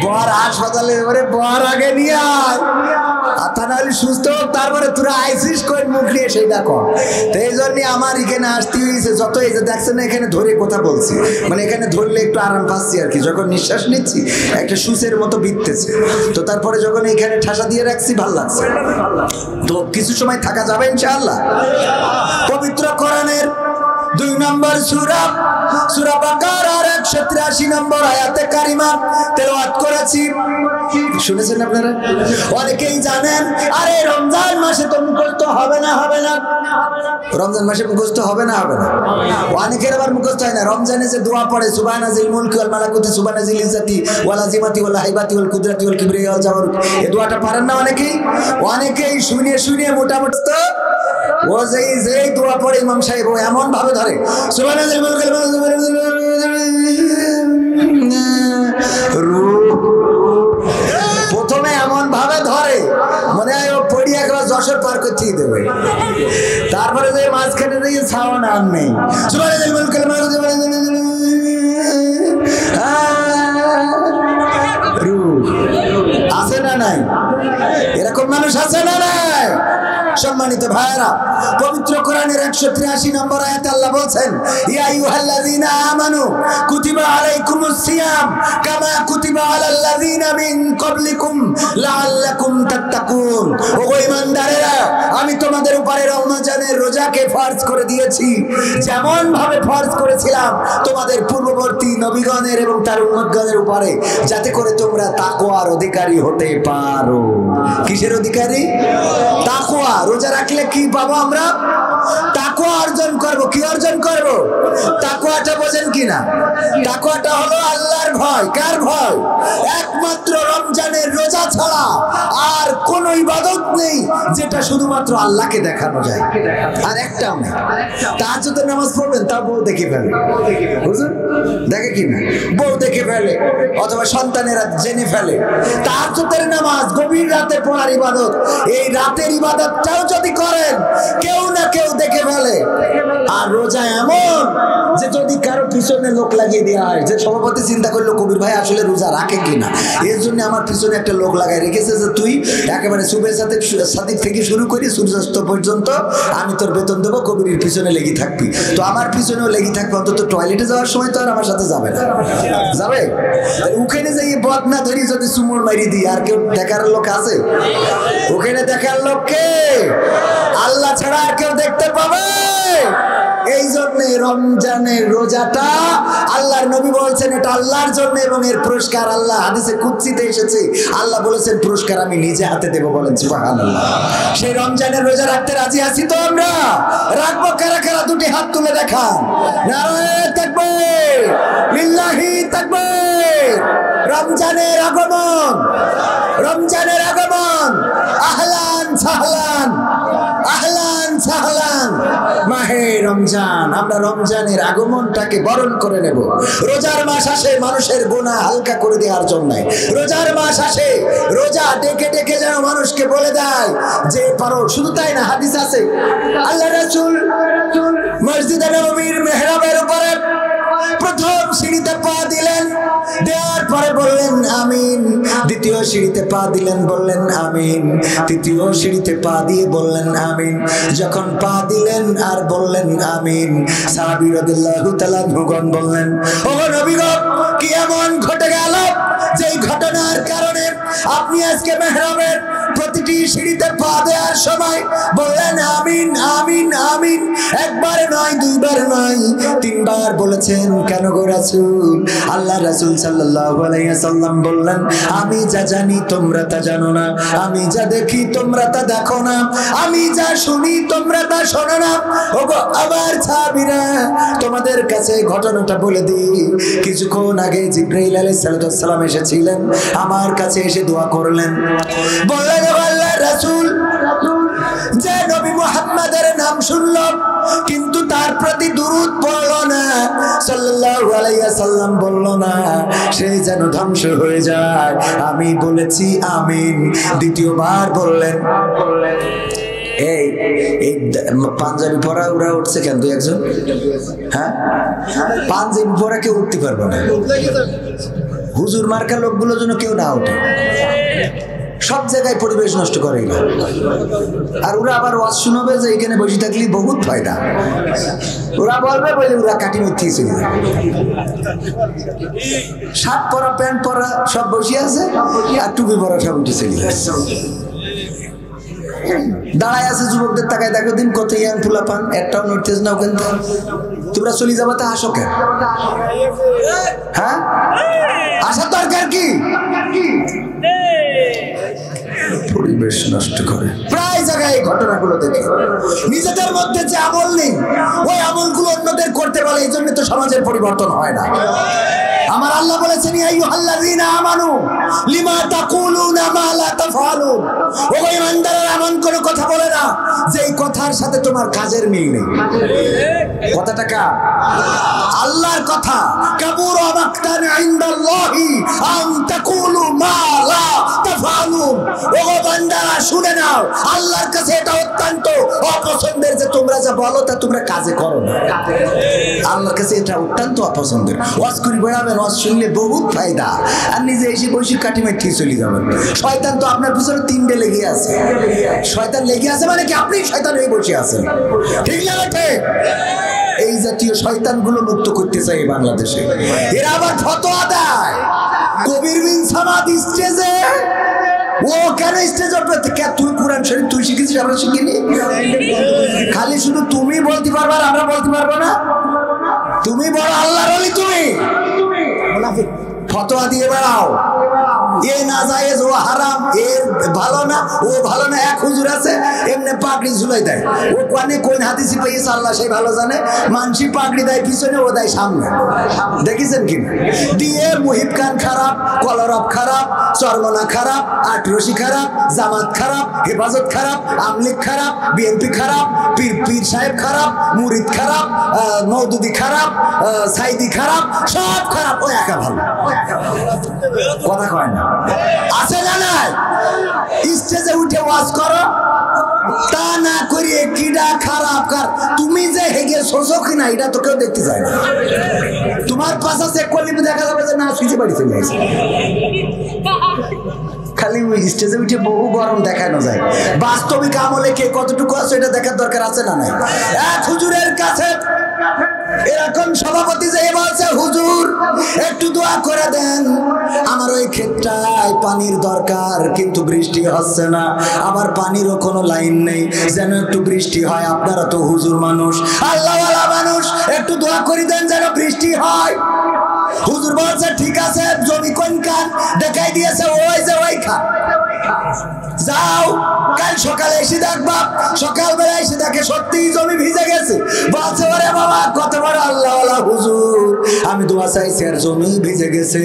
বর হাসপাতালে, ওরে বর আগে নিয়ে আয়, আর তা নাহলে সুস্থ হোক, তারপরে তোরা আইসিস করে মুখ নিয়ে সেইটা কর। তো এই জন্যই আমার এখানে আসতে হয়েছে। যত এই যে দেখছেন না এখানে ধরে কথা বলছি, মানে এখানে ধরলে একটু আরাম পাচ্ছি আর কি। যখন নিঃশ্বাস নিচ্ছি একটা সুসের মতো বিধতেছে, তো তারপরে যখন এখানে ঠাসা দিয়ে রাখছি ভাল লাগছে। তো কিছু সময় থাকা যাবে ইনশাআল্লাহ। পবিত্র কোরআনের 2 নম্বর সূরা বাকারার 183 নম্বর আয়াতে কারিমা তেলাওয়াত করেছে করাচ্ছি, শুনেছেন আপনারা? অনেকেই জানেন আরে রমজান মাসে তো মুখস্থ হবে না, রমজান মাসে মুখস্থ হবে না। অনেকের আবার মুখস্থ হয় না। রমজানে যে দোয়া পড়ে সুবহানাজিল মুলকি ওয়াল মালাকুতি সুবহানাজিল ইজ্জাতি ওয়াল আযিমাতি ওয়াল হাইবাতি ওয়াল কুদরাতি ওয়াল কিবরিয়া ওয়াল জাবারুত, এই দোয়াটা পারেন না অনেকেই শুনে মোটামুটি তো ও যেই দোয়া পড়ে ইমাম সাহেব ও এমন ভাবে ধরে সুবহানাজিল মুলকি প্রথমে এমন ভাবে ধরে মনে হয় ও পড়ি একবার যশোর পার করতেই দেবে, তারপরে যে মাঝখানে দিয়ে ছাওয়া নাম নেই আছে না নাই? এরকম মানুষ আছে না নাই? সম্মানিত ভাইরা, পবিত্র কোরআনের 183 নম্বর আয়াতে আল্লাহ বলছেন ইয়া আইয়ুহাল্লাযীনা আমানু কুতিবা আলাইকুমুস সিয়াম কামা কুতিবা আলাল্লাযীনা মিন ক্বাবলিকুম লাআল্লাকুম তাত্তাকুন। ও ঈমানদারেরা, আমি তোমাদের উপরে রমজানের রোজাকে ফরজ করে দিয়েছি যেমন ভাবে ফরজ করেছিলাম তোমাদের পূর্ববর্তী নবীগণের এবং তার উম্মতগণের উপরে, যাতে করে তোমরা তাকওয়ার অধিকারী হতে পারো। কিসের অধিকারী? তাকওয়া। রোজা রাখলে কি পাবো আমরা? তাকওয়া অর্জন করব। কি অর্জন করব? তাকওয়াটা বোঝেন কিনা? তাকওয়াটা হলো আল্লাহর ভয়। কার ভয়? একমাত্র রমজানের রোজা ছাড়া আর কোন ইবাদত নেই যেটা শুধুমাত্র আল্লাহকে দেখানো যায়। আর একটাও নেই। তাহাজ্জুদের নামাজ পড়বেন, তা বউ দেখে ফেলে, বুঝলেন? দেখে কিনা? বউ দেখে ফেলে অথবা সন্তানেরা জেনে ফেলে। তাহাজ্জুদের নামাজ গভীর রাতে পড়ার ইবাদত, এই রাতের ইবাদতটাও যদি করেন কেউ না কেউ দেখে ফেলে। আর রোজা এমন যে যদি কারো পিছনে লোক লাগিয়ে দেওয়া হয়, যে সভাপতি চিন্তা করলো কবির ভাই আসলে রোজা রাখে কিনা, এর জন্য আমার পিছনে একটা লোক লাগাই রেখেছে যে তুই একেবারে সুবের সাথে সাদিক থেকে শুরু করি সূর্যাস্ত পর্যন্ত আমি তোর বেতন দেবো, কবির পিছনে লেগে থাকবি। তো আমার পিছনেও লেগে থাকবে, অন্তত টয়লেটে যাওয়ার সময় তো আর আমার সাথে যাবে না, যাবে? ওখানে যাই বদ না ধরি যদি চুমুর মারি দিই, আর কেউ দেখার লোক আছে? ওখানে দেখার লোককে আল্লাহ ছাড়া আর কেউ দেখতে পাবে? এই জন্য রমজানের রোজাটা আল্লাহর নবী বলছেন এটা আল্লাহর জন্য, এবং এর পুরস্কার আল্লাহ হাদিসে কুদসিতে এসেছে, আল্লাহ বলেছেন পুরস্কার আমি নিজে হাতে দেব। বলেন সুবহানাল্লাহ। সেই রমজানের রোজা রাখতে রাজি আছি তো আমরা? রাখবো কারা কারা? দুটি হাত তুলে দেখান। নারায়ে তাকবীর, লিল্লাহি তাকবীর। রমজানের আগমন, রমজানের আগমন, আহলান সাহলান, আহলান সাহলান। মাহে রমজান, আমরা রমজানের আগমনটাকে বরণ করে নেব। রোজার মাস আসে মানুষের গুনাহ হালকা করে দেওয়ার জন্য। রোজার মাস আসে রোজা ডেকে ডেকে যেন মানুষকে বলে দেয় যে পারো। শুধু তাই না, হাদিস আছে আল্লাহ রাসূল মসজিদে নববীর মেহরাবের উপরে প্রথম সিঁড়িতে পা দিলেন, দেওয়ার পরে বললেন আমিন। দ্বিতীয় সিঁড়িতে পা দিলেন, বললেন আমিন। তৃতীয় সিঁড়িতে পা দিয়ে বললেন আমিন। যখন পা দিলেন আর বললেন আমিন, সাহাবী রাদিয়াল্লাহু তাআলা আনহুগণ বললেন ও নবী গো, কি এমন ঘটে গেল যেই ঘটনার কারণে আপনি আজকে মেহরাবের প্রতিটি সিঁড়িতে পা দেওয়ার সময় বললেন আমিন আমিন আমিন? একবার নয়, দুইবার নয়, তিনবার বলেছেন। কেন গো রাসূল? আল্লাহ রাসূল সাল্লাল্লাহু আলাইহি ওয়াসাল্লাম বললেন আমি যা জানি তোমরা তা জানো না, আমি যা দেখি তোমরা তা দেখো না, আমি যা শুনি তোমরা তা শোনো না। ওগো আমার সাহাবীরা, তোমাদের কাছে ঘটনাটা বলে দিই। কিছুক্ষণ আগে জিবরাইল আলাইহিস সালাম এসেছিলেন, আমার কাছে এসে দোয়া করলেন। বললেন আল্লাহ রাসূল, যে নবী মুহাম্মাদের নাম শুনল কিন্তু তার প্রতি দুরূদ পড়ল না, সাল্লাল্লাহু আলাইহি ওয়াসাল্লাম বলল না, সে যেন ধ্বংস হয়ে যায়। আমি বলেছি আমিন। দ্বিতীয়বার বললেন। এই পাঞ্জাবি পরা ওরা উঠছে কেন? দুই একজন, হ্যাঁ, পাঞ্জাবি পরা কেউ উঠতে পারবে না। হুজুর মার্কা লোকগুলোর জন্য কেউ না ওঠে। সব জায়গায় পরিবেশ নষ্ট করে এরা। আর ওরা আবার ওয়াজ শুনাবে যে এখানে বসে থাকলে বহুত ফায়দা। ওরা বলবে বলে ওরা কাটি মিথ্যে চলে যাবে। শার্ট পরা প্যান্ট পরা সব বসে আছে, আর টুপি পরা সব উঠে চলে যাচ্ছে। দাঁড়ায় আছে যুবকদের তাকায় দেখো দিন কত ইয়াং ফুলা পান, একটাও নড়তেছ না ওখান থেকে। তোমরা চলে যাবা তা আসো কেন? হ্যাঁ, আসার দরকার কি? পরিবেশ নষ্ট করে। প্রায় জায়গায় এই ঘটনাগুলো দেখে নিজেদের মধ্যে যে আমল নেই ওই আমলগুলো অন্যদের করতে বলে, এই জন্য তো সমাজের পরিবর্তন হয় না। আমার আল্লাহ বলেছেন ইয়া আইয়ুহাল্লাযীনা আমানু লিমা তাকুলুনা মা লা তাফআলুন, ও ঈমানদাররা এমন কোন কথা বলে না যেই কথার সাথে তোমার কাজের মিল নেই। কথাটা কার? আল্লাহর কথা। কাবুরা মাকতান ইনদাল্লাহি আন তাকুলু মা লা তাফআলুন, ও বান্দারা শুনে নাও, আল্লাহর কাছে এটা অত্যন্ত অপছন্দের যে তোমরা যা বলো তা তোমরা কাজে করো না। আল্লাহর কাছে এটা অত্যন্ত অপছন্দের। ওয়াজ করি বেড়াবেন, ওয়াজ শুনলে বহুত ফায়দা, আর নিজে এসে বসে কাটি মেরে ঠিক চলে যাবেন। শয়তান তো আপনার পিছনে তিনটে লেগে আছে। শয়তান লেগে আছে মানে কি আপনি শয়তান হয়ে বসে আছেন, ঠিক না? ঠিক। এই জাতীয় শয়তানগুলো মুক্ত করতে চাই বাংলাদেশে। এরা আবার ফতোয়া দেয় কবির বিন সামাদ স্টেজে। ও কেন স্টেজ উঠবে? তুই কোরআন শরীফ তুই শিখেছিস, আমরা শিখিনি? খালি শুধু তুমি বলতে পারবা আর আমরা বলতে পারবো না? তুমি বড় আল্লাহর ওলি, তুমি ফতোয়া দিয়ে বেড়াও এ না জায়েজ, ও হারাম, এ ভালো না, ও ভালো না। এক হুজুর আছে এমনি পাগড়ি ঝুলাই দেয়, ও কোনে কোন হাদিসে পাইছে আল্লাহ সেই ভালো জানে। মানসি পাগড়ি দেয় পিছনে, ও দেয় সামনে। দেখেছেন কি? দিয়ে মুহিব খান খারাপ, কলরব খারাপ, চরমনা খারাপ, আটরশি খারাপ, জামাত খারাপ, হেফাজত খারাপ, আমলিগ খারাপ, বিএনপি খারাপ, পীর সাহেব খারাপ, মুরিদ খারাপ, মওদুদি খারাপ, সাইদি খারাপ, সব খারাপ, ও একা ভালো। কথা কয় না? আছে না? নাই। স্টেজে উঠে ওয়াজ করো, তা না করিয়ে কিডা খারাপ কার তুমি যে হেগে সোজো কিনা এটা তো কেউ দেখতে চায় না। তোমার পাশা চেক করলে দেখা যাবে যে না সুইচে বাড়ি চলে আসে। খালি স্টেজে উঠে বহু গরম দেখানো যায়, বাস্তবিক আমলে কে কতটুকু আছে এটা দেখার দরকার আছে না? নাই। এক হুজুরের কাছে এরকম সভাপতি যে বলছে, হুজুর একটু দোয়া করে দেন, আমার ওই ক্ষেত্রায় পানির দরকার কিন্তু বৃষ্টি হচ্ছে না, আবার পানিরও কোনো লাইন নেই, যেন একটু বৃষ্টি হয়। আপনারা তো হুজুর মানুষ, আল্লাহওয়ালা মানুষ, একটু দোয়া করে দেন যেন বৃষ্টি হয়। হুজুর বলছে ঠিক আছে, জমি কোন খান দেখাই দিয়েছে, ওই যে ওই খান, যাও কাল সকালে এসে দেখবা। সকালবেলা এসে দেখে সত্যিই জমি ভিজে গেছে। বলছে ওরে বাবা কত বড় আল্লাহওয়ালা হুজুর, আমি দোয়া চাইছি আর জমি ভিজে গেছে।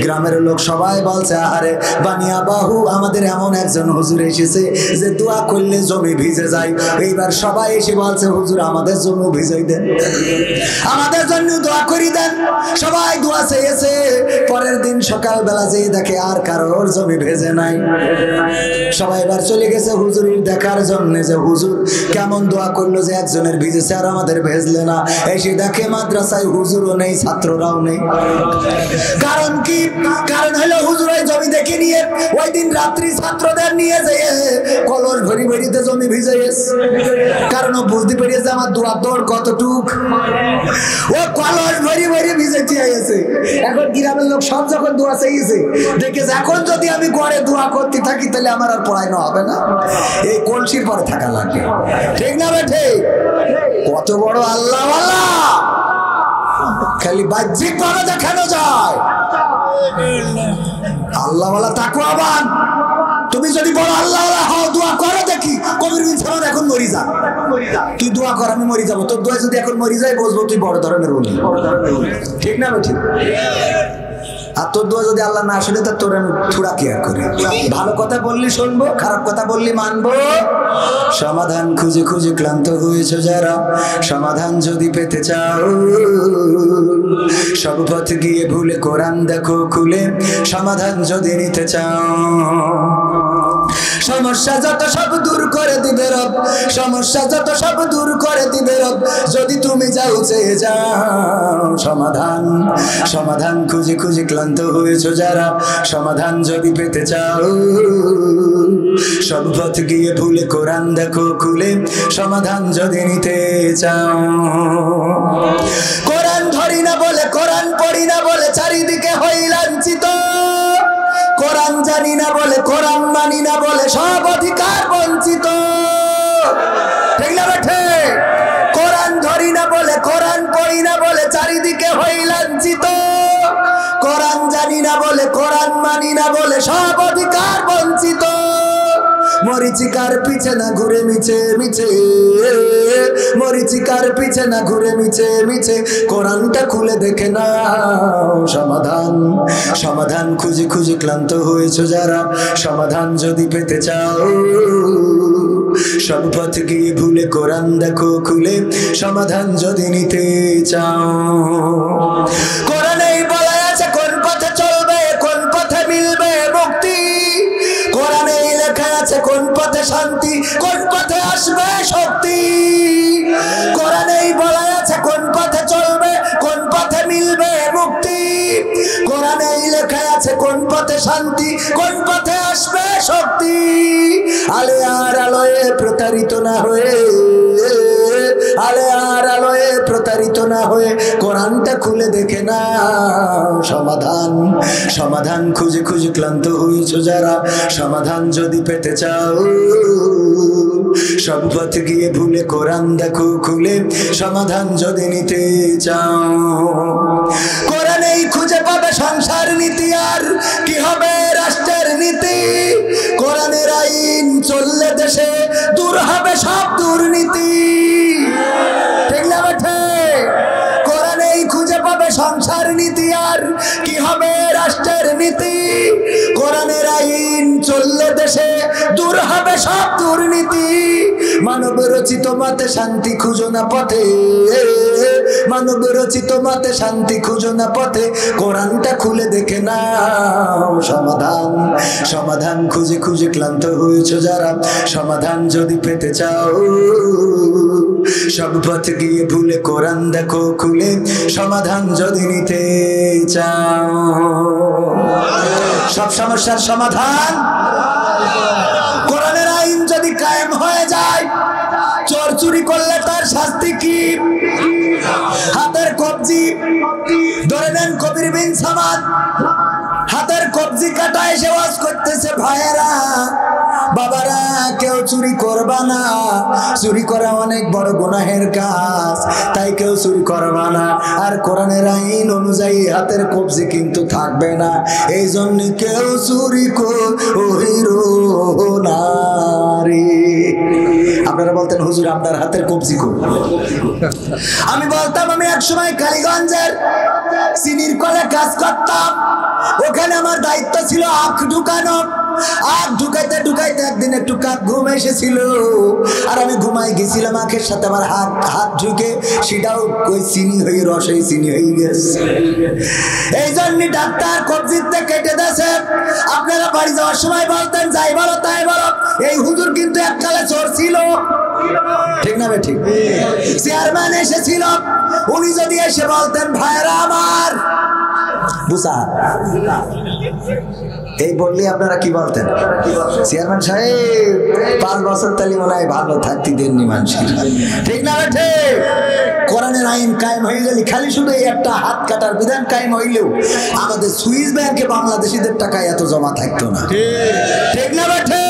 গ্রামের লোক সবাই বলছে আহারে বানিয়া বাহু, আমাদের এমন একজন হুজুর এসেছে যে দোয়া করলে জমি ভিজে যায়। এইবার সবাই এসে বলছে হুজুর আমাদের জমি ভিজাই দেন, আমাদের জন্য দোয়া করি দেন। সবাই দোয়া চেয়েছে। পরের দিন সকালবেলা যেয়ে দেখে আর কারোর জমি ভেজে নাই। সবাই এবার চলে গেছে হুজুরের দেখার জন্য যে হুজুর কেমন দোয়া করলো যে একজনের ভিজেছে আর আমাদের ভেজলে না। এসে দেখে মাদ্রাসায় হুজুরও নেই, ছাত্ররাও নেই। কারণ কি? কারণ হলো হুজুর ওই জমি দেখে নিয়ে ওই দিন রাত্রি ছাত্রদের নিয়ে যেয়ে কলস ভরি ভরিতে জমি ভিজে গেছে। কারণ ও বুঝতে পেরেছে আমার দোয়া দৌড় কতটুক, ও কলস ভরি ভরি ভিজে চেয়ে গেছে। এখন গ্রামের লোক সব যখন দোয়া চেয়েছে দেখেছে এখন যদি আমি গড়ে দোয়া করতে থাকি তাহলে আমার আর পড়ানো হবে না, এই কলসির পরে থাকা লাগবে। ঠিক না বেঠে? কত বড় আল্লাহওয়ালা, খালি বাহ্যিক ভাবে দেখানো যায়। আল্লাহওয়ালা তাকওয়াবান। তুমি যদি বড় আল্লাহওয়ালা হও দোয়া করো দেখি। কবির বিন সামাদ এখন মরি যা, তুই দোয়া কর আমি মরি যাবো, তোর দোয়া যদি এখন মরি যায় বুঝবো তুই বড় ধরনের ওলি। ঠিক না ঠিক? আর তোর দোয়া যদি আল্লাহ না শুনে তা তোর আমি থুড়া কেয়ার করি। ভালো কথা বললি শুনবো, খারাপ কথা বললি মানবো। সমাধান খুঁজে খুঁজে ক্লান্ত হয়েছে যারা, সমাধান যদি পেতে চাও সব পথ গিয়ে ভুলে কোরআন দেখো খুলে, সমাধান যদি নিতে চাও। সমস্যা যত সব দূর করে দিবে রব, সমস্যা যত সব দূর করে দিবে রব, যদি তুমি যাও চেয়ে যাও। সমাধান সমাধান খুঁজে খুঁজে ক্লান্ত হয়েছো যারা, সমাধান যদি পেতে চাও সব পথ গিয়ে ভুলে কোরআন দেখো খুলে, সমাধান যদি নিতে চাও। কোরআন ধরি না বলে, কোরআন পড়ি না বলে চারিদিকে হই লাঞ্ছিত, কোরআন জানি না বলে, কোরআন মানি না বলে সব অধিকার বঞ্চিত। ঠিক না বেঠে? কোরআন ধরি না বলে, কোরআন পড়ি না বলে চারিদিকে হই লাঞ্ছিত, কোরআন জানি না বলে, কোরআন মানি না বলে সব অধিকার বঞ্চিত। মরিচিকার পিছে না ঘুরে মিছে মিছে, মরিচিকার পিছে না ঘুরে মিছে মিছে, কোরআনটা খুলে দেখে নাও সমাধান। সমাধান খুঁজে খুঁজে ক্লান্ত হয়েছে যারা, সমাধান যদি পেতে চাও সব পথ গিয়ে ভুলে কোরআন দেখো খুলে, সমাধান যদি নিতে চাও। কোরআনেই বলা আছে কোন পথে চলবে, কোন পথে মিলবে মুক্তি, কোরআনেই লেখা আছে কোন পথে শান্তি, কোন পথে আসবে শক্তি। কোরআনেই বলা আছে কোন পথে চলবে, কোন পথে মিলবে মুক্তি, কোরআনেই লেখা আছে কোন পথে শান্তি, কোন পথে আসবে শক্তি। আলে আর আলোয় প্রতারিত না হয়ে, আলে আর আলোয় প্রতারিত না হয়ে কোরআনটা খুলে দেখে না সমাধান। সমাধান খুঁজে খুঁজে ক্লান্ত হয়েছো যারা, সমাধান যদি পেতে চাও সব পথ গিয়ে ভুলে কোরআন দেখো খুলে, সমাধান যদি নিতে চাও। কোরআনেই খুঁজে পাবে সংসার নীতি, আর কি হবে রাষ্ট্রের নীতি, কোরআনের আইন চললে দেশে দূর হবে সব দুর্নীতি। ঠিক না বেঠে? কোরআনেই খুঁজে পাবে সংসার নীতি, আর কি হবে রাষ্ট্রের নীতি, কোরআনের আইন চললে দেশে দূর হবে সব দুর্নীতি। মানব রচিত মতে শান্তি খুঁজো না পথে, মানব রচিত মতে শান্তি খুঁজো না পথে, কোরআনটা খুলে দেখে নাও সমাধান। সমাধান খুঁজে খুঁজে ক্লান্ত হয়েছো যারা, সমাধান যদি পেতে চাও সব পথ গিয়ে ভুলে কোরআন দেখো খুলে, সমাধান যদি নিতে চাও। সব সমস্যার সমাধান কোরআনের আইন যদি কায়েম হয়ে যায়, চোর চুরি করলে তার শাস্তি কি, হাতের কবজি ধরে নেন কবির বিন সামাদ, হাতের কবজি কাটা এসে ওয়াজ করতেছে, ভাইয়েরা বাবারা কেউ চুরি করবা না, চুরি করা অনেক বড় গুনাহের কাজ, তাই কেউ চুরি করবা না। আর কোরআনের আইন অনুযায়ী হাতের কবজি কিন্তু থাকবে না, এই জন্য কেউ চুরি করিরো না রে। আপনারা বলতেন হুজুর আপনার হাতের কবজি কই? আমি বলতাম আমি একসময় কালীগঞ্জের চিনির কলে কাজ করতাম, ওখানে আমার দায়িত্ব ছিল আখ ঢুকানো। আখ ঢুকাইতে ঢুকাইতে একদিন একটু কাক ঘুম এসেছিল, আর আমি ঘুমাই গেছিলাম, আখের সাথে আমার হাত ঢুকে সেটাও ওই চিনি হয়ে রস হয়ে চিনি হয়ে গেছে। এই জন্য ডাক্তার কবজিতে কেটে দিয়েছে। আপনারা বাড়ি যাওয়ার সময় বলতেন যাই বলো তাই বলো, এই হুজুর কিন্তু এককালে চোর ছিল। ঠিক না বে ঠিক? চেয়ারম্যান এসেছিল, উনি যদি এসে বলতেন ভাইরা আমার বুঝা, এই বললে আপনারা কি বলতেন? চেয়ারম্যান সাহেব 5 বছর তালি মনে হয় ভালো থাকতে দেননি মানুষের। ঠিক না বেঠে? কোরআনের আইন কায়েম হয়ে গেলে খালি শুধু এই একটা হাত কাটার বিধান কায়েম হইলেও আমাদের সুইস ব্যাংকে বাংলাদেশিদের টাকা এত জমা থাকতো না। ঠিক না বেঠে?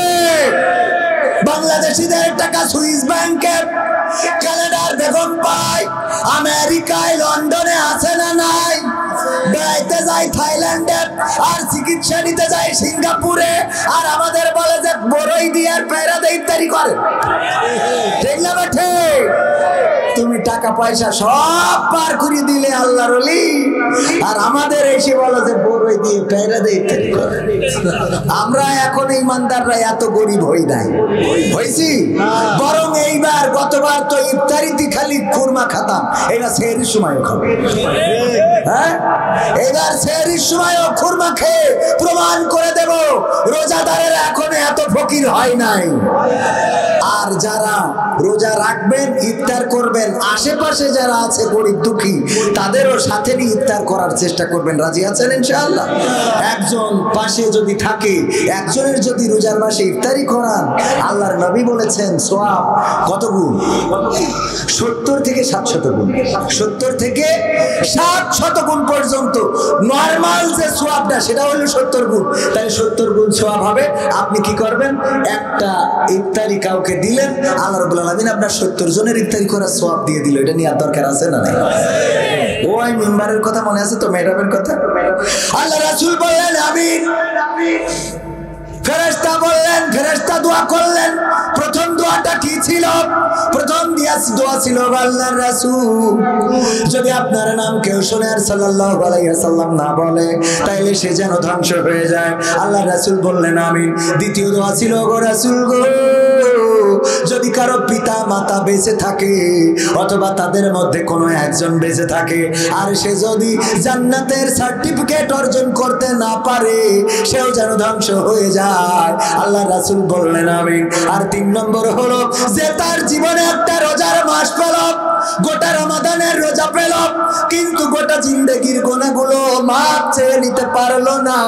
বাংলাদেশিদের টাকা সুইস ব্যাংকে, কানাডার বেগম পাই আমেরিকায় লন্ডনে আছে না নাই, বেড়াইতে যায় থাইল্যান্ডে, আর চিকিৎসা নিতে যায় সিঙ্গাপুরে, আর আমাদের বলে যে বড়ই দিয়ে আর পেরা দিয়ে ইত্যাদি করে। ঠিক না বেঠে? তুমি টাকা পয়সা সব পার করে দিলে আল্লাহর ওলি, আর আমাদের এসে বলে যে বড়ই দিয়ে পেরা দিয়ে ইত্যাদি করে। আমরা এখন ইমানদাররা এত গরিব হই নাই, হয়েছি বরং এইবার গতবার তো ইফতারিতে খালি খুরমা খাতাম, এটা সেহরির সময়ও খাবো। হ্যাঁ, এবার সেহরির সময়ও খুরমা খেয়ে প্রমাণ করে দেব রোজাদারেরা এখন এত ফকির হয় নাই। আর যারা রোজা রাখবেন ইফতার করবেন, আশেপাশে যারা আছে গরিব দুঃখী তাদেরও সাথে নিয়ে ইফতার করার চেষ্টা করবেন। রাজি আছেন ইনশাআল্লাহ? একজন পাশে যদি থাকে, একজনের যদি রোজার মাসে ইফতারি করান, আল্লাহর নবী বলেছেন সওয়াব কত গুণ? 70 থেকে 700 গুণ, 70 থেকে 700 গুণ পর্যন্ত। নরমাল যে সওয়াবটা সেটা হলো 70 গুণ, তাই 70 গুণ সওয়াব হবে। আপনি কি করবেন? একটা ইফতারি কাউকে দিলেন, আল্লাহ রাব্বুল আলামিন আপনার 70 জনের ইফতারি করার সওয়াব দিয়ে দিল। এটা নিয়ে আর দরকার আছে না? ওই মিম্বারের কথা মনে আছে তো, মেহরাবের কথা? আল্লাহ রাসূল বললেন আমিন। ফেরেশতা বললেন, ফেরেশতা দোয়া করলেন। প্রথম দোয়াটা কি ছিল? প্রথম দোয়া ছিল, আল্লাহর রাসূল যদি আপনার নাম কেউ শুনে আর সাল্লাল্লাহু আলাইহি ওয়াসাল্লাম না বলে তাইলে সে যেন ধ্বংস হয়ে যায়। আল্লাহর রাসূল বললেন আমিন। দ্বিতীয় দোয়া ছিল, গো রাসূল গো, যদি কারো পিতা মাতা বেঁচে থাকে অথবা তাদের মধ্যে কোনো একজন বেঁচে থাকে আর সে যদি জান্নাতের সার্টিফিকেট অর্জন করতে না পারে সেও যেন ধ্বংস হয়ে যায়। আল্লাহ রাসূল বললেন আমিন। আর 3 নম্বর হলো যে তার জীবনে একটা রোজার মাস পেল, গোটা রমাদানের রোজা পেল, কিন্তু গোটা জিন্দেগির গুনাহগুলো মাপ চেয়ে নিতে পারলো না,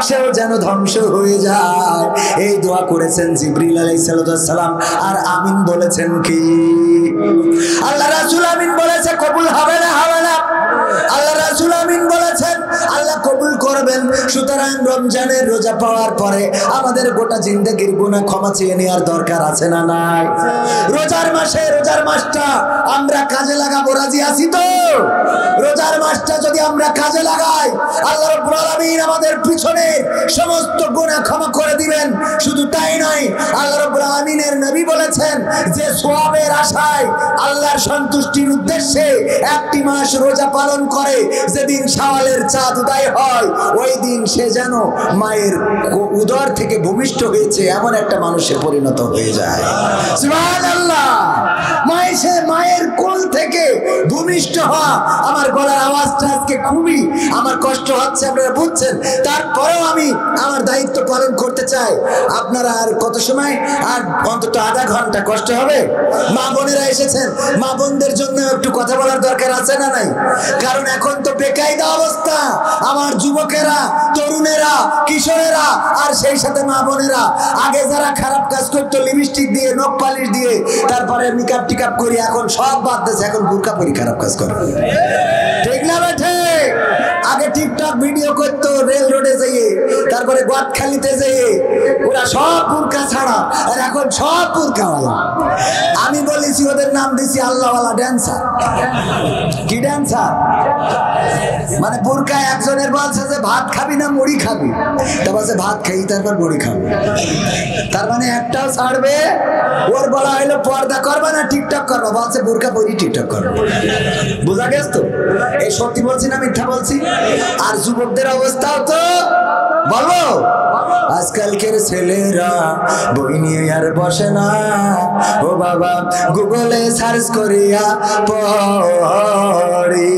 সেও যেন ধ্বংস হয়ে যায়। এই দোয়া করেছেন জিবরিল আলাইহিস সালাম। আর আমিন বলেছেন কি? আল্লাহ রাসূল আমিন বলেছে, কবুল হবে না, হবে না। আল্লাহ রাসূল আমিন বলেছেন, আল্লাহ কবুল করবেন। সুতরাং রমজানের রোজা পাওয়ার পরে আমাদের গোটা জিন্দেগির গুনাহ ক্ষমা চেয়ে নেওয়ার দরকার আছে না নাই? রোজার মাসে, রোজার মাসটা আমরা কাজে লাগাবো, রাজি আছি তো? রোজার মাসটা যদি আমরা কাজে লাগাই আল্লাহ রাব্বুল আলামিন আমাদের পিছনে সমস্ত গুনাহ ক্ষমা করে দিবেন। শুধু তাই নয়, আল্লাহ রাব্বুল আলামিনের নবী বলেছেন যে সওয়াবের আশায় আল্লাহর সন্তুষ্টির উদ্দেশ্যে একটি মাস রোজা পালন করে, যেদিন শাওয়ালের চাঁদ উদয় হয় ওই দিন সে যেন মায়ের উদর থেকে ভূমিষ্ঠ হয়েছে এমন একটা মানুষে পরিণত হয়ে যায়। সুবহানাল্লাহ। মায়ের কোল থেকে ভূমিষ্ঠ হওয়া। আমার গলার আওয়াজটা আজকে খুবই আমার কষ্ট হচ্ছে, আপনারা বুঝছেন। তারপরেও আমি আমার দায়িত্ব পালন করতে চাই। আপনারা আর কত সময়? আর অন্তত আধা ঘন্টা কষ্ট হবে। মা বোনেরা এসেছেন, মা বোনদের জন্য একটু কথা বলার দরকার আছে না নাই? কারণ এখন তো বেকায়দা অবস্থা। আমার যুবকেরা, তরুণেরা, কিশোরেরা আর সেই সাথে মা বোনেরা আগে যারা খারাপ কাজ করতো লিপস্টিক দিয়ে, নখ পালিশ দিয়ে, তারপরে মেকআপ টিকআপ করে, এখন সব বাদ দিয়েছে, এখন বুরকা পরি খারাপ কাজ করে। ঠিক না বেঠে? আগে টিকটক ভিডিও করতো রেল রোডে যেয়ে, তারপরে গোয়াতখালিতে যেয়ে, ওরা সব বুরকা ছাড়া, আর এখন সব বুরকাওয়ালা। আমি বলেছি ওদের নাম দিছি আল্লাহওয়ালা ড্যান্সার। কি ড্যান্সার? মানে বুরকা একজনের বলছে যে ভাত খাবি না মুড়ি খাবি, তা বলছে ভাত খাই তারপর মুড়ি খাবি। তার মানে একটাও ছাড়বে। ওর বলা হইলো পর্দা করবা না টিকটক করবা, বলছে বুরকা পরি টিকটক করবো। বোঝা গেছ তো? এই সত্যি বলছি না মিথ্যা বলছি? আর যুবকদের অবস্থাও তো বলো। আজকালকের ছেলেরা বই নিয়ে আর বসে না, ও বাবা গুগলে সার্চ করিয়া পড়ে।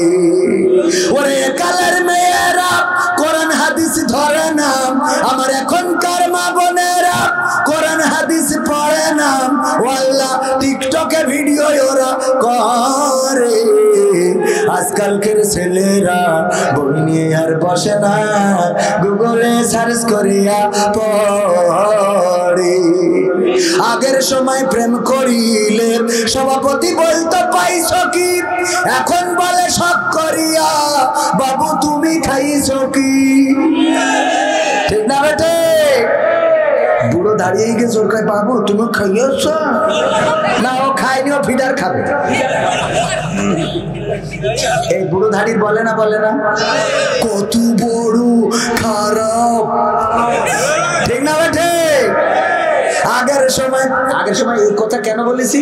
ওরে কালের মেয়েরা কোরআন হাদিস ধরে না, আমার এখনকার মা বোনেরা কোরআন হাদিস পড়ে না, ওয়াল্লাহ টিকটকে ভিডিও ওরা করে। আজকালকের ছেলেরা বই নিয়ে আর বসে না, গুগলে সার্চ করিয়া পড়ে। আগের সময় প্রেম করিলে সভাপতি বলতো পাইছো কি, এখন বলে শখ করিয়া বাবু তুমি খাইছো কি। ঠিক না বেটে? বুড়ো দাঁড়িয়ে গিয়ে জোর করে, বাবু তুমি খাইয়েছ না? ও খায়নি, ও ফিডার খাবে। এই বুড়ো ধাড়ির বলে না, বলে না কত বড় খারাপ। ঠিক না বেটে? আগের সময় এই কথা কেন বলেছি?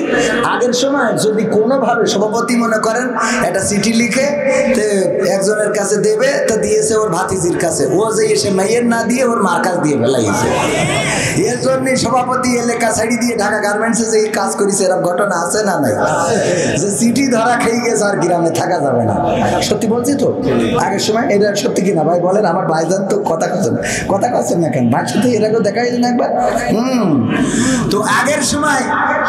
আগের সময় যদি কোনোভাবে সভাপতি মনে করেন একটা চিঠি লিখে একজনের কাছে দেবে, তা দিয়েছে ওর ভাতিজির কাছে, ও যে এসে মাইয়ের না দিয়ে ওর মার কাছ দিয়ে ফেলাইছে। এর জন্য সভাপতি এলাকা ছাড়ি দিয়ে ঢাকা গার্মেন্টসে যে কাজ করেছে, এরকম ঘটনা আছে না নাই? যে চিঠি ধরা খেয়ে গেছে আর গ্রামে থাকা যাবে না। সত্যি বলছি তো? আগের সময় এটা সত্যি কিনা ভাই বলেন? আমার ভাইজান তো কথা কাছেন না কেন? ভাই সাথে এরকম দেখাই না একবার। তো আগের সময়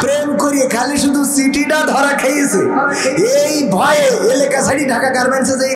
প্রেম করিয়ে খালি শুধু চিঠিটা ধরা খেয়েছে, এই ভয়ে এলাকা ছাড়ি ঢাকা গার্মেন্টসে